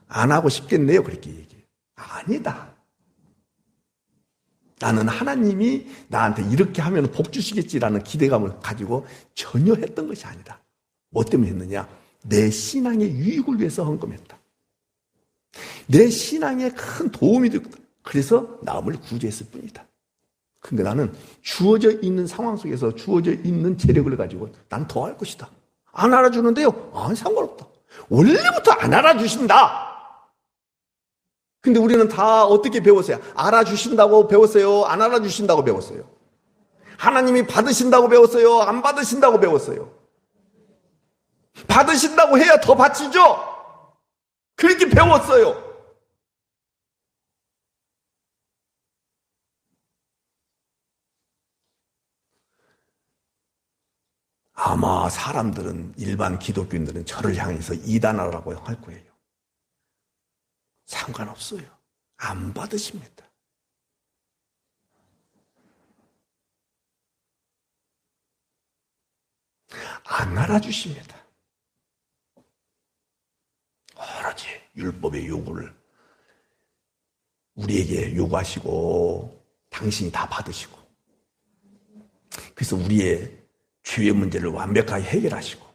A: 안 하고 싶겠네요. 그렇게 얘기해요. 아니다. 나는 하나님이 나한테 이렇게 하면 복 주시겠지라는 기대감을 가지고 전혀 했던 것이 아니다. 뭐 때문에 했느냐? 내 신앙의 유익을 위해서 헌금했다. 내 신앙에 큰 도움이 되었다. 그래서 남을 구제했을 뿐이다. 그러니까 나는 주어져 있는 상황 속에서 주어져 있는 재력을 가지고 난 더 할 것이다. 안 알아주는데요? 상관없다. 원래부터 안 알아주신다. 근데 우리는 다 어떻게 배웠어요? 알아주신다고 배웠어요? 안 알아주신다고 배웠어요? 하나님이 받으신다고 배웠어요? 안 받으신다고 배웠어요? 받으신다고 해야 더 바치죠? 그렇게 배웠어요. 아마 사람들은, 일반 기독교인들은 저를 향해서 이단하라고 할 거예요. 상관없어요. 안 받으십니다. 안 알아주십니다. 오로지 율법의 요구를 우리에게 요구하시고 당신이 다 받으시고, 그래서 우리의 죄의 문제를 완벽하게 해결하시고,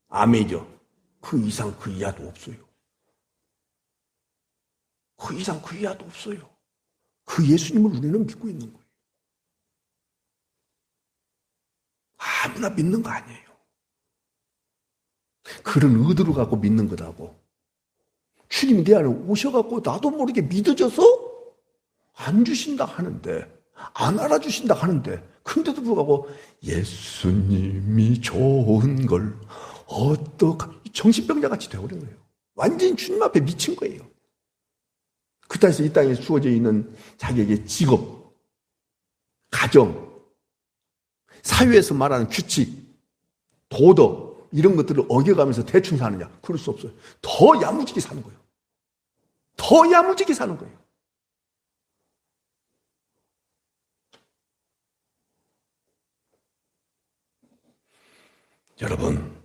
A: 아멘이죠. 그 이상 그 이하도 없어요. 그 이상 그 이하도 없어요. 그 예수님을 우리는 믿고 있는 거예요. 아무나 믿는 거 아니에요. 그런 의도를 갖고 믿는 거라고. 주님이 내 안에 오셔갖고 나도 모르게 믿어져서 안 주신다 하는데, 안 알아주신다 하는데, 근데도 불구하고 예수님이 좋은 걸 정신병자 같이 되어버린 거예요. 완전히 주님 앞에 미친 거예요. 그따위서 이 땅에 주어져 있는 자기에게 직업, 가정, 사회에서 말하는 규칙, 도덕, 이런 것들을 어겨가면서 대충 사느냐? 그럴 수 없어요. 더 야무지게 사는 거예요. 더 야무지게 사는 거예요. 여러분,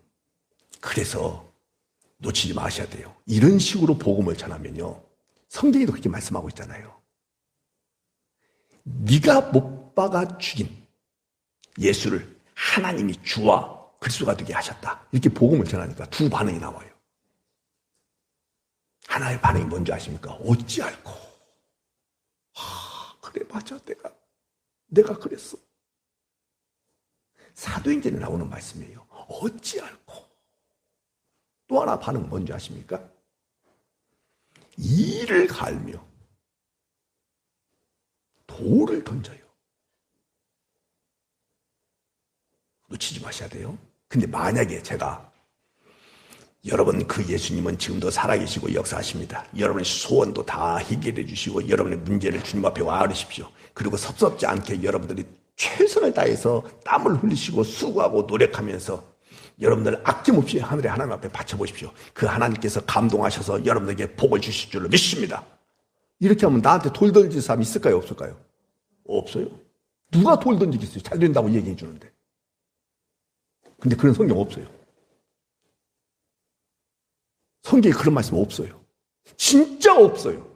A: 그래서 놓치지 마셔야 돼요. 이런 식으로 복음을 전하면요, 성경에도 그렇게 말씀하고 있잖아요. 네가 못 박아 죽인 예수를 하나님이 주와 그리스도가 되게 하셨다. 이렇게 복음을 전하니까 두 반응이 나와요. 하나의 반응이 뭔지 아십니까? 어찌할꼬. 그래, 맞아. 내가 그랬어. 사도행전에 나오는 말씀이에요. 어찌할꼬. 또 하나 반응 뭔지 아십니까? 이를 갈며 돌을 던져요. 놓치지 마셔야 돼요. 근데 만약에 제가, 여러분 그 예수님은 지금도 살아계시고 역사하십니다. 여러분의 소원도 다 해결해 주시고 여러분의 문제를 주님 앞에 와르십시오. 그리고 섭섭지 않게 여러분들이 최선을 다해서 땀을 흘리시고 수고하고 노력하면서 여러분들 아낌없이 하늘의 하나님 앞에 바쳐보십시오. 그 하나님께서 감동하셔서 여러분에게 복을 주실 줄로 믿습니다. 이렇게 하면 나한테 돌 던질 사람 있을까요? 없을까요? 없어요. 누가 돌 던지겠어요? 잘 된다고 얘기해 주는데. 근데 그런 성경 없어요. 성경에 그런 말씀 없어요. 진짜 없어요.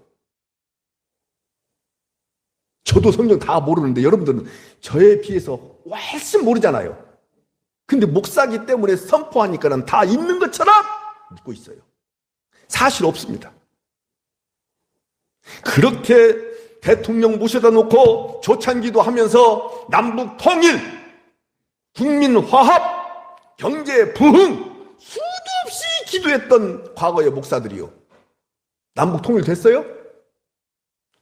A: 저도 성경 다 모르는데 여러분들은 저에 비해서 훨씬 모르잖아요. 근데 목사기 때문에 선포하니까는 다 있는 것처럼 믿고 있어요. 사실 없습니다. 그렇게 대통령 모셔다 놓고 조찬기도 하면서 남북 통일, 국민 화합, 경제 부흥 수도 없이 기도했던 과거의 목사들이요. 남북 통일 됐어요?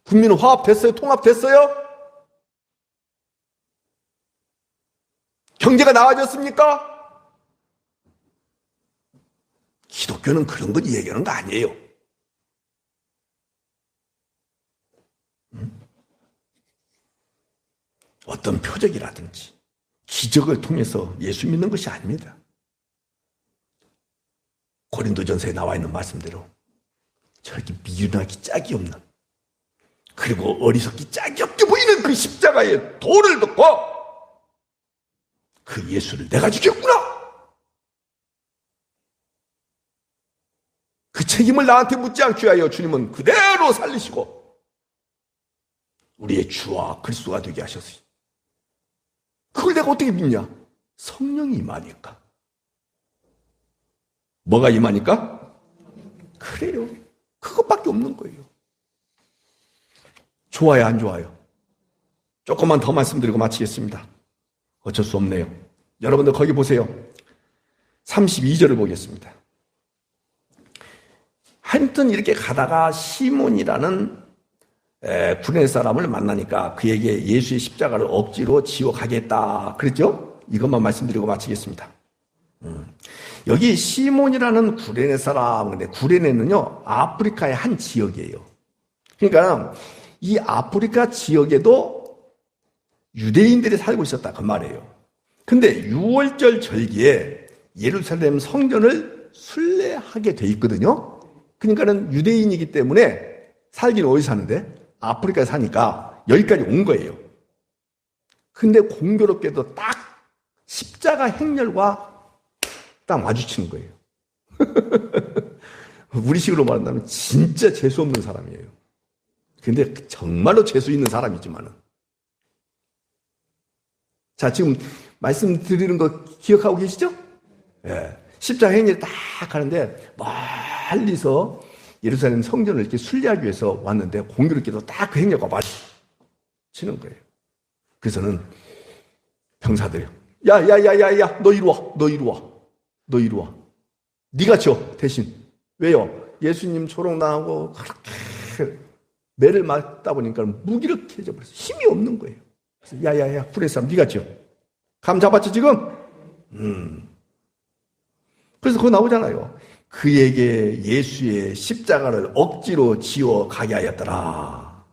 A: 국민 화합 됐어요? 통합 됐어요? 경제가 나아졌습니까? 기독교는 그런 걸 얘기하는 거 아니에요. 어떤 표적이라든지 기적을 통해서 예수 믿는 것이 아닙니다. 고린도전서에 나와 있는 말씀대로 저렇게 미련하기 짝이 없는, 그리고 어리석기 짝이 없게 보이는 그 십자가의 돌을 듣고 그 예수를 내가 죽였구나, 그 책임을 나한테 묻지 않게 하여 주님은 그대로 살리시고 우리의 주와 그리스도가 되게 하셨어요. 그걸 내가 어떻게 믿냐? 성령이 임하니까. 뭐가 임하니까? 그래요. 그것밖에 없는 거예요. 좋아요, 안 좋아요? 조금만 더 말씀드리고 마치겠습니다. 어쩔 수 없네요. 여러분들 거기 보세요. 32절을 보겠습니다. 하여튼 이렇게 가다가 시몬이라는 구레네 사람을 만나니까 그에게 예수의 십자가를 억지로 지워 가겠다 그랬죠? 이것만 말씀드리고 마치겠습니다. 여기 시몬이라는 구레네 사람, 근데 구레네는요 아프리카의 한 지역이에요. 그러니까 이 아프리카 지역에도 유대인들이 살고 있었다 그 말이에요. 근데 6월절 절기에 예루살렘 성전을 순례하게 돼 있거든요. 그러니까는 유대인이기 때문에 살기는 어디 사는데? 아프리카에 사니까 여기까지 온 거예요. 근데 공교롭게도 딱 십자가 행렬과 딱 마주치는 거예요. 우리 식으로 말한다면 진짜 재수 없는 사람이에요. 근데 정말로 재수 있는 사람이지만은. 자, 지금 말씀드리는 거 기억하고 계시죠? 예. 십자가 행렬이 딱 가는데 멀리서 예루살렘 성전을 이렇게 순례하기 위해서 왔는데 공교롭게도 딱 그 행렬과 마주치는 거예요. 그래서는 병사들, 야, 너 이리 와. 네가 져 대신. 왜요? 예수님 초롱당하고 그렇게 매를 맞다 보니까 무기력해져 버렸어요. 힘이 없는 거예요. 그래서 야야야 구레네 사람 네가 져. 감 잡았지 지금? 그래서 그거 나오잖아요. 그에게 예수의 십자가를 억지로 지워 가게 하였더라.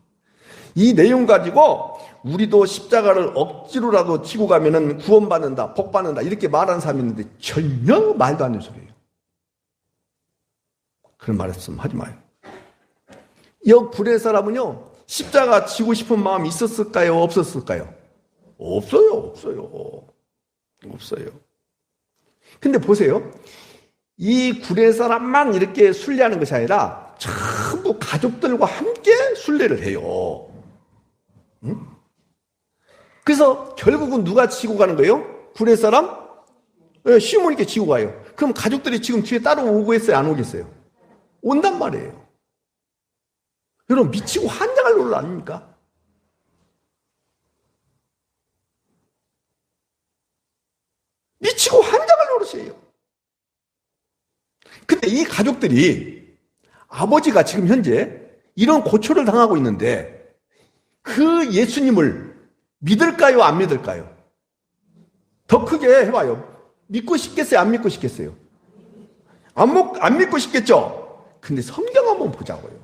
A: 이 내용 가지고 우리도 십자가를 억지로라도 지고 가면은 구원받는다, 복받는다 이렇게 말하는 사람이 있는데 전혀 말도 안 되는 소리예요. 그런 말씀 하지 마요. 이 구레네 사람은요 십자가 지고 싶은 마음이 있었을까요? 없었을까요? 없어요. 근데 보세요. 이 구레네 사람만 이렇게 순례하는 것이 아니라 전부 가족들과 함께 순례를 해요. 응? 그래서 결국은 누가 지고 가는 거예요? 구레네 사람? 시몬이 이렇게 지고 가요. 그럼 가족들이 지금 뒤에 따로 오겠어요? 안 오겠어요? 온단 말이에요. 여러분 미치고 환장할 노릇 아닙니까? 미치고 환장할 노릇이에요. 근데 이 가족들이 아버지가 지금 현재 이런 고초를 당하고 있는데 그 예수님을 믿을까요? 안 믿을까요? 더 크게 해봐요. 믿고 싶겠어요? 안 믿고 싶겠어요? 안 믿고 싶겠죠? 근데 성경 한번 보자고요.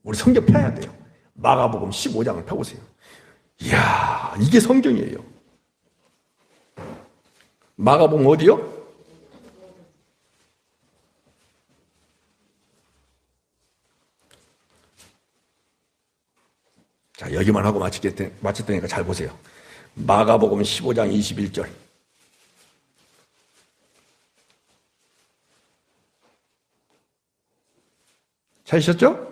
A: 우리 성경 펴야 돼요. 마가복음 15장을 펴보세요. 이야, 이게 성경이에요. 마가복음 어디요? 자, 여기만 하고 마칠 테니까 잘 보세요. 마가복음 15장 21절. 찾으셨죠?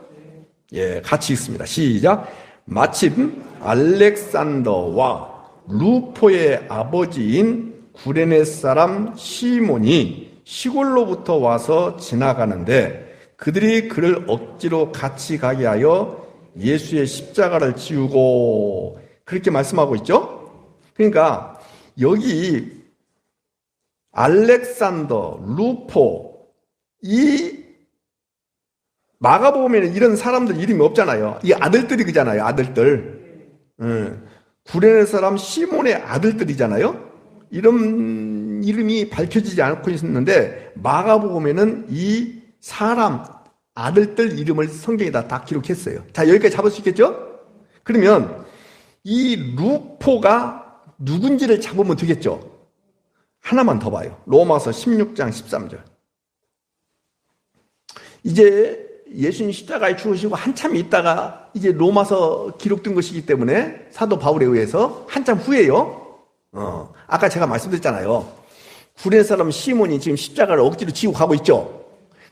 A: 예, 같이 읽습니다. 시작. 마침 알렉산더와 루포의 아버지인 구레네 사람 시몬이 시골로부터 와서 지나가는데 그들이 그를 억지로 같이 가게 하여 예수의 십자가를 지우고 그렇게 말씀하고 있죠? 그러니까 여기 알렉산더, 루포 이 마가복음에는 이런 사람들 이름이 없잖아요. 이 아들들이 그잖아요. 아들들. 구레네 사람 시몬의 아들들이잖아요. 이런 이름이 밝혀지지 않고 있었는데 마가복음에는 이 사람 아들들 이름을 성경에 다 기록했어요. 자, 여기까지 잡을 수 있겠죠? 그러면 이 루포가 누군지를 잡으면 되겠죠? 하나만 더 봐요. 로마서 16장 13절. 이제 예수님 십자가에 죽으시고 한참 있다가 이제 로마서 기록된 것이기 때문에 사도 바울에 의해서 한참 후에요. 아까 제가 말씀드렸잖아요. 구레네 사람 시몬이 지금 십자가를 억지로 지고 가고 있죠.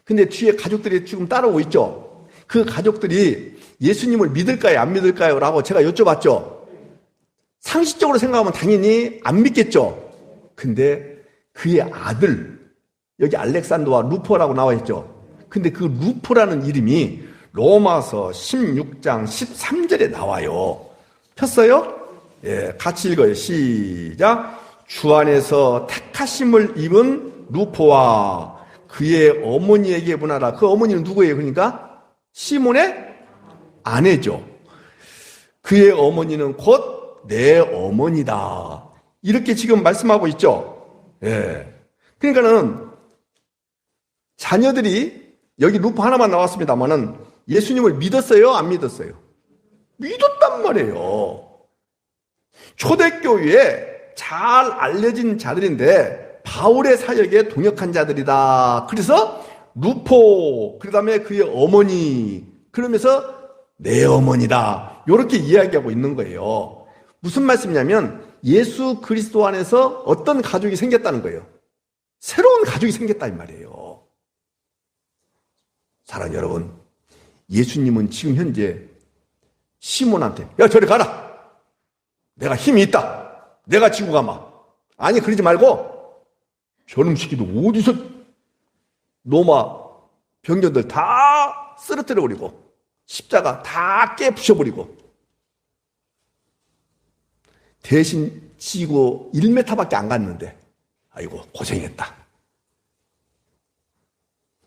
A: 근데 뒤에 가족들이 지금 따라오고 있죠. 그 가족들이 예수님을 믿을까요? 안 믿을까요? 라고 제가 여쭤봤죠. 상식적으로 생각하면 당연히 안 믿겠죠. 근데 그의 아들, 여기 알렉산더와 루포라고 나와 있죠. 근데 그 루포라는 이름이 로마서 16장 13절에 나와요. 폈어요? 예, 같이 읽어요. 시작. 주 안에서 택하심을 입은 루포와 그의 어머니에게 보내라. 그 어머니는 누구예요? 그러니까 시몬의 아내죠. 그의 어머니는 곧 내 어머니다. 이렇게 지금 말씀하고 있죠. 예. 그러니까는 자녀들이 여기 루포 하나만 나왔습니다만은 예수님을 믿었어요? 안 믿었어요? 믿었단 말이에요. 초대교회에 잘 알려진 자들인데 바울의 사역에 동역한 자들이다. 그래서 루포, 그 다음에 그의 어머니, 그러면서 내 어머니다. 이렇게 이야기하고 있는 거예요. 무슨 말씀이냐면 예수 그리스도 안에서 어떤 가족이 생겼다는 거예요. 새로운 가족이 생겼다 이 말이에요. 사랑하는 여러분, 예수님은 지금 현재 시몬한테 야 저리 가라. 내가 힘이 있다. 내가 지고 가마. 아니 그러지 말고 저놈 시키도 어디서 로마 병전들 다 쓰러뜨려 버리고 십자가 다 깨부셔버리고 대신 지고 1m밖에 안 갔는데 아이고 고생했다.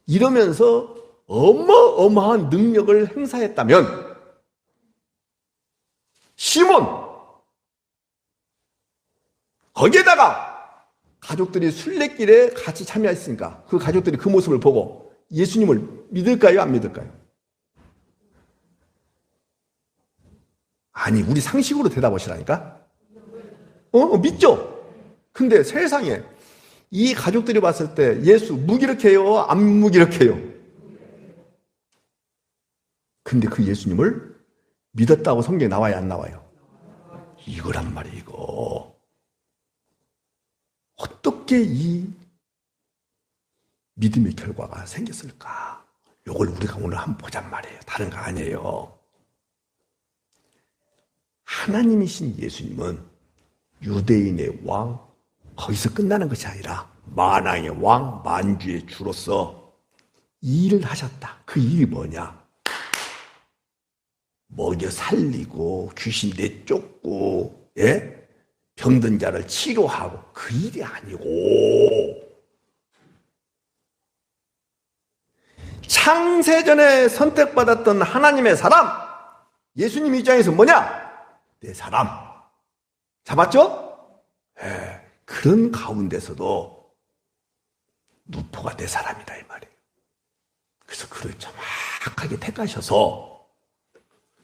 A: 이러면서 어마어마한 능력을 행사했다면 시몬 거기에다가 가족들이 순례길에 같이 참여했으니까 그 가족들이 그 모습을 보고 예수님을 믿을까요? 안 믿을까요? 아니 우리 상식으로 대답하시라니까. 믿죠? 근데 세상에 이 가족들이 봤을 때 예수 무기력해요? 안 무기력해요? 근데 그 예수님을 믿었다고 성경에 나와요? 안 나와요? 이거란 말이에요. 이거 어떻게 이 믿음의 결과가 생겼을까? 이걸 우리가 오늘 한번 보잔 말이에요. 다른 거 아니에요. 하나님이신 예수님은 유대인의 왕, 거기서 끝나는 것이 아니라 만왕의 왕, 만주의 주로서 일을 하셨다. 그 일이 뭐냐? 먹여 살리고 귀신 내쫓고 예? 병든 자를 치료하고 그 일이 아니고 창세전에 선택받았던 하나님의 사람, 예수님 입장에서 뭐냐? 내 사람. 잡았죠? 예, 그런 가운데서도 루포가 내 사람이다 이 말이에요. 그래서 그를 정확하게 택하셔서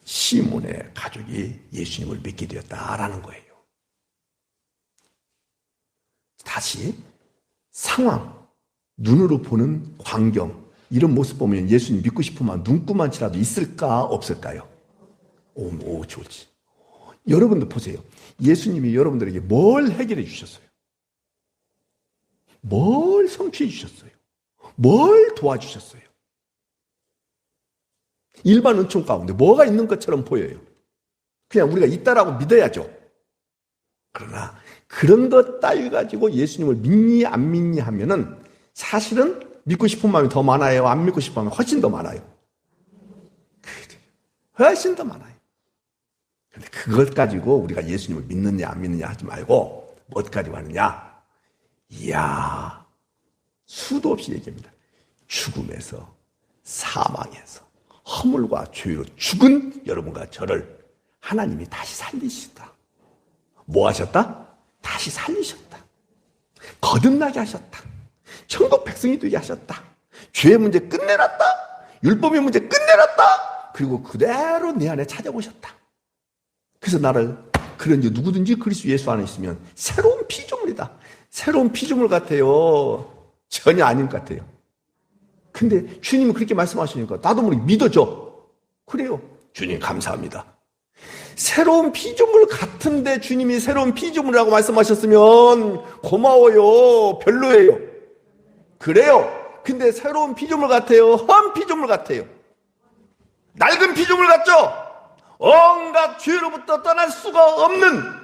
A: 시몬의 가족이 예수님을 믿게 되었다라는 거예요. 다시 상황, 눈으로 보는 광경, 이런 모습 보면 예수님 믿고 싶으면 눈구만치라도 있을까 없을까요? 오 좋지. 여러분도 보세요. 예수님이 여러분들에게 뭘 해결해 주셨어요? 뭘 성취해 주셨어요? 뭘 도와주셨어요? 일반 은총 가운데 뭐가 있는 것처럼 보여요. 그냥 우리가 있다라고 믿어야죠. 그러나 그런 것 따위 가지고 예수님을 믿니 안 믿니 하면은 사실은 믿고 싶은 마음이 더 많아요? 안 믿고 싶은 마음이 훨씬 더 많아요? 훨씬 더 많아요. 근데 그것 가지고 우리가 예수님을 믿느냐 안 믿느냐 하지 말고 뭐 가지고 하느냐? 이야, 수도 없이 얘기합니다. 죽음에서, 사망에서, 허물과 죄로 죽은 여러분과 저를 하나님이 다시 살리시다. 뭐 하셨다? 다시 살리셨다. 거듭나게 하셨다. 천국 백성이 되게 하셨다. 죄의 문제 끝내놨다. 율법의 문제 끝내놨다. 그리고 그대로 내 안에 찾아오셨다. 그래서 나를 그런지 누구든지 그리스도 예수 안에 있으면 새로운 피조물이다. 새로운 피조물 같아요. 전혀 아닌 것 같아요. 근데 주님은 그렇게 말씀하시니까 나도 모르게 믿어져. 그래요. 주님 감사합니다. 새로운 피조물 같은데 주님이 새로운 피조물이라고 말씀하셨으면 고마워요. 별로예요. 그래요. 근데 새로운 피조물 같아요. 헌 피조물 같아요. 낡은 피조물 같죠? 온갖 죄로부터 떠날 수가 없는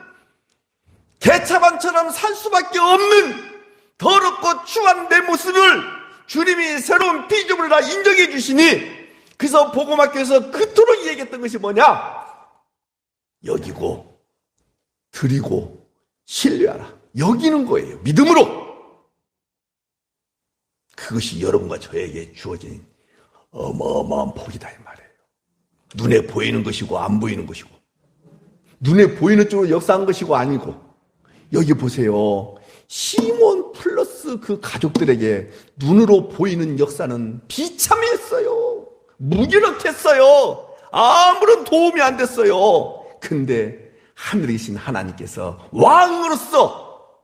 A: 개차반처럼 살 수밖에 없는 더럽고 추한 내 모습을 주님이 새로운 피조물을 다 인정해 주시니, 그래서 복음학교에서 그토록 얘기했던 것이 뭐냐? 여기고 드리고 신뢰하라. 여기는 거예요. 믿음으로. 그것이 여러분과 저에게 주어진 어마어마한 복이다 이 말이에요. 눈에 보이는 것이고 안 보이는 것이고, 눈에 보이는 쪽으로 역사한 것이고 아니고. 여기 보세요. 시몬 플러스 그 가족들에게 눈으로 보이는 역사는 비참했어요. 무기력했어요. 아무런 도움이 안 됐어요. 근데 하늘에 계신 하나님께서 왕으로서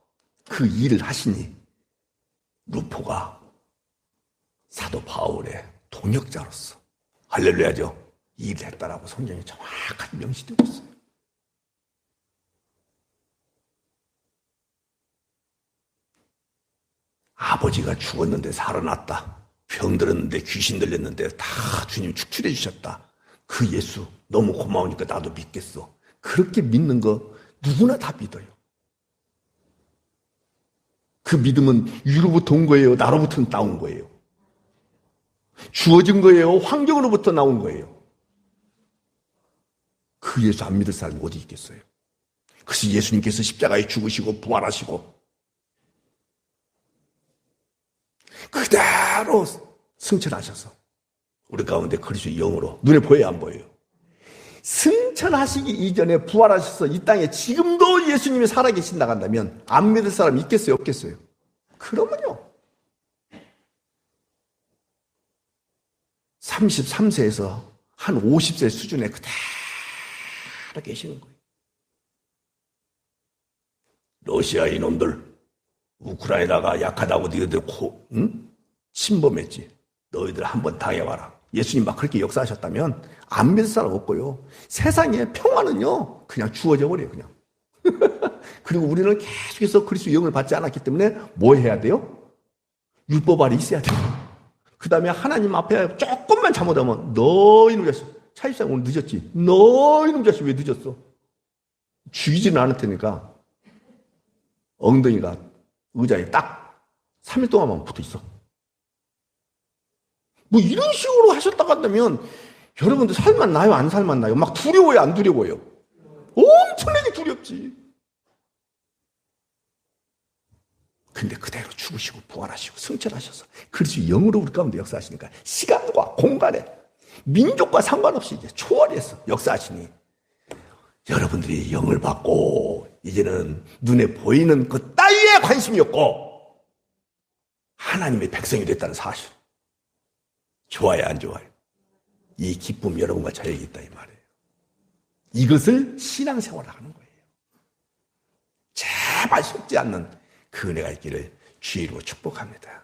A: 그 일을 하시니 루포가 사도 바울의 동역자로서 할렐루야죠. 이 일을 했다라고 성경에 정확하게 명시되고 있어요. 아버지가 죽었는데 살아났다. 병들었는데 귀신 들렸는데 다 주님 축출해 주셨다. 그 예수 너무 고마우니까 나도 믿겠어. 그렇게 믿는 거 누구나 다 믿어요. 그 믿음은 위로부터 온 거예요? 나로부터 나온 거예요? 주어진 거예요? 환경으로부터 나온 거예요? 그 예수 안 믿을 사람이 어디 있겠어요? 그래서 예수님께서 십자가에 죽으시고 부활하시고 그대로 승천하셔서 우리 가운데 그리스도의 영으로 눈에 보여야 안 보여요? 승천하시기 이전에 부활하셔서 이 땅에 지금도 예수님이 살아계신다 한다면 안 믿을 사람 있겠어요? 없겠어요? 그러면요, 33세에서 한 50세 수준에 그대로 계시는 거예요. 러시아 이놈들 우크라이나가 약하다고 너희들 침범했지. 너희들 한번 당해봐라. 예수님 막 그렇게 역사하셨다면 안 믿을 사람 없고요. 세상에 평화는요 그냥 주어져 버려요. 그냥. 그리고 우리는 계속해서 그리스도의 영을 받지 않았기 때문에 뭐 해야 돼요? 율법 아래 있어야 돼요. 그 다음에 하나님 앞에 조금만 잘못하면 너 이놈 자식, 차일상 오늘 늦었지. 너 이놈 자식 왜 늦었어? 죽이지는 않을 테니까 엉덩이가 의자에 딱 3일 동안만 붙어 있어. 뭐 이런 식으로 하셨다고 한다면 여러분들 살만 나요? 안 살만 나요? 막 두려워요? 안 두려워요? 엄청나게 두렵지. 근데 그대로 죽으시고 부활하시고 승천하셔서 그래서 영으로 우리 가운데 역사하시니까 시간과 공간에 민족과 상관없이 이제 초월해서 역사하시니 여러분들이 영을 받고 이제는 눈에 보이는 그 따위에 관심이 없고 하나님의 백성이 됐다는 사실. 좋아요, 안 좋아요? 이 기쁨 여러분과 저에게 있다 이 말이에요. 이것을 신앙생활을 하는 거예요. 제발 속지 않는 그 은혜가 있기를 주의로 축복합니다.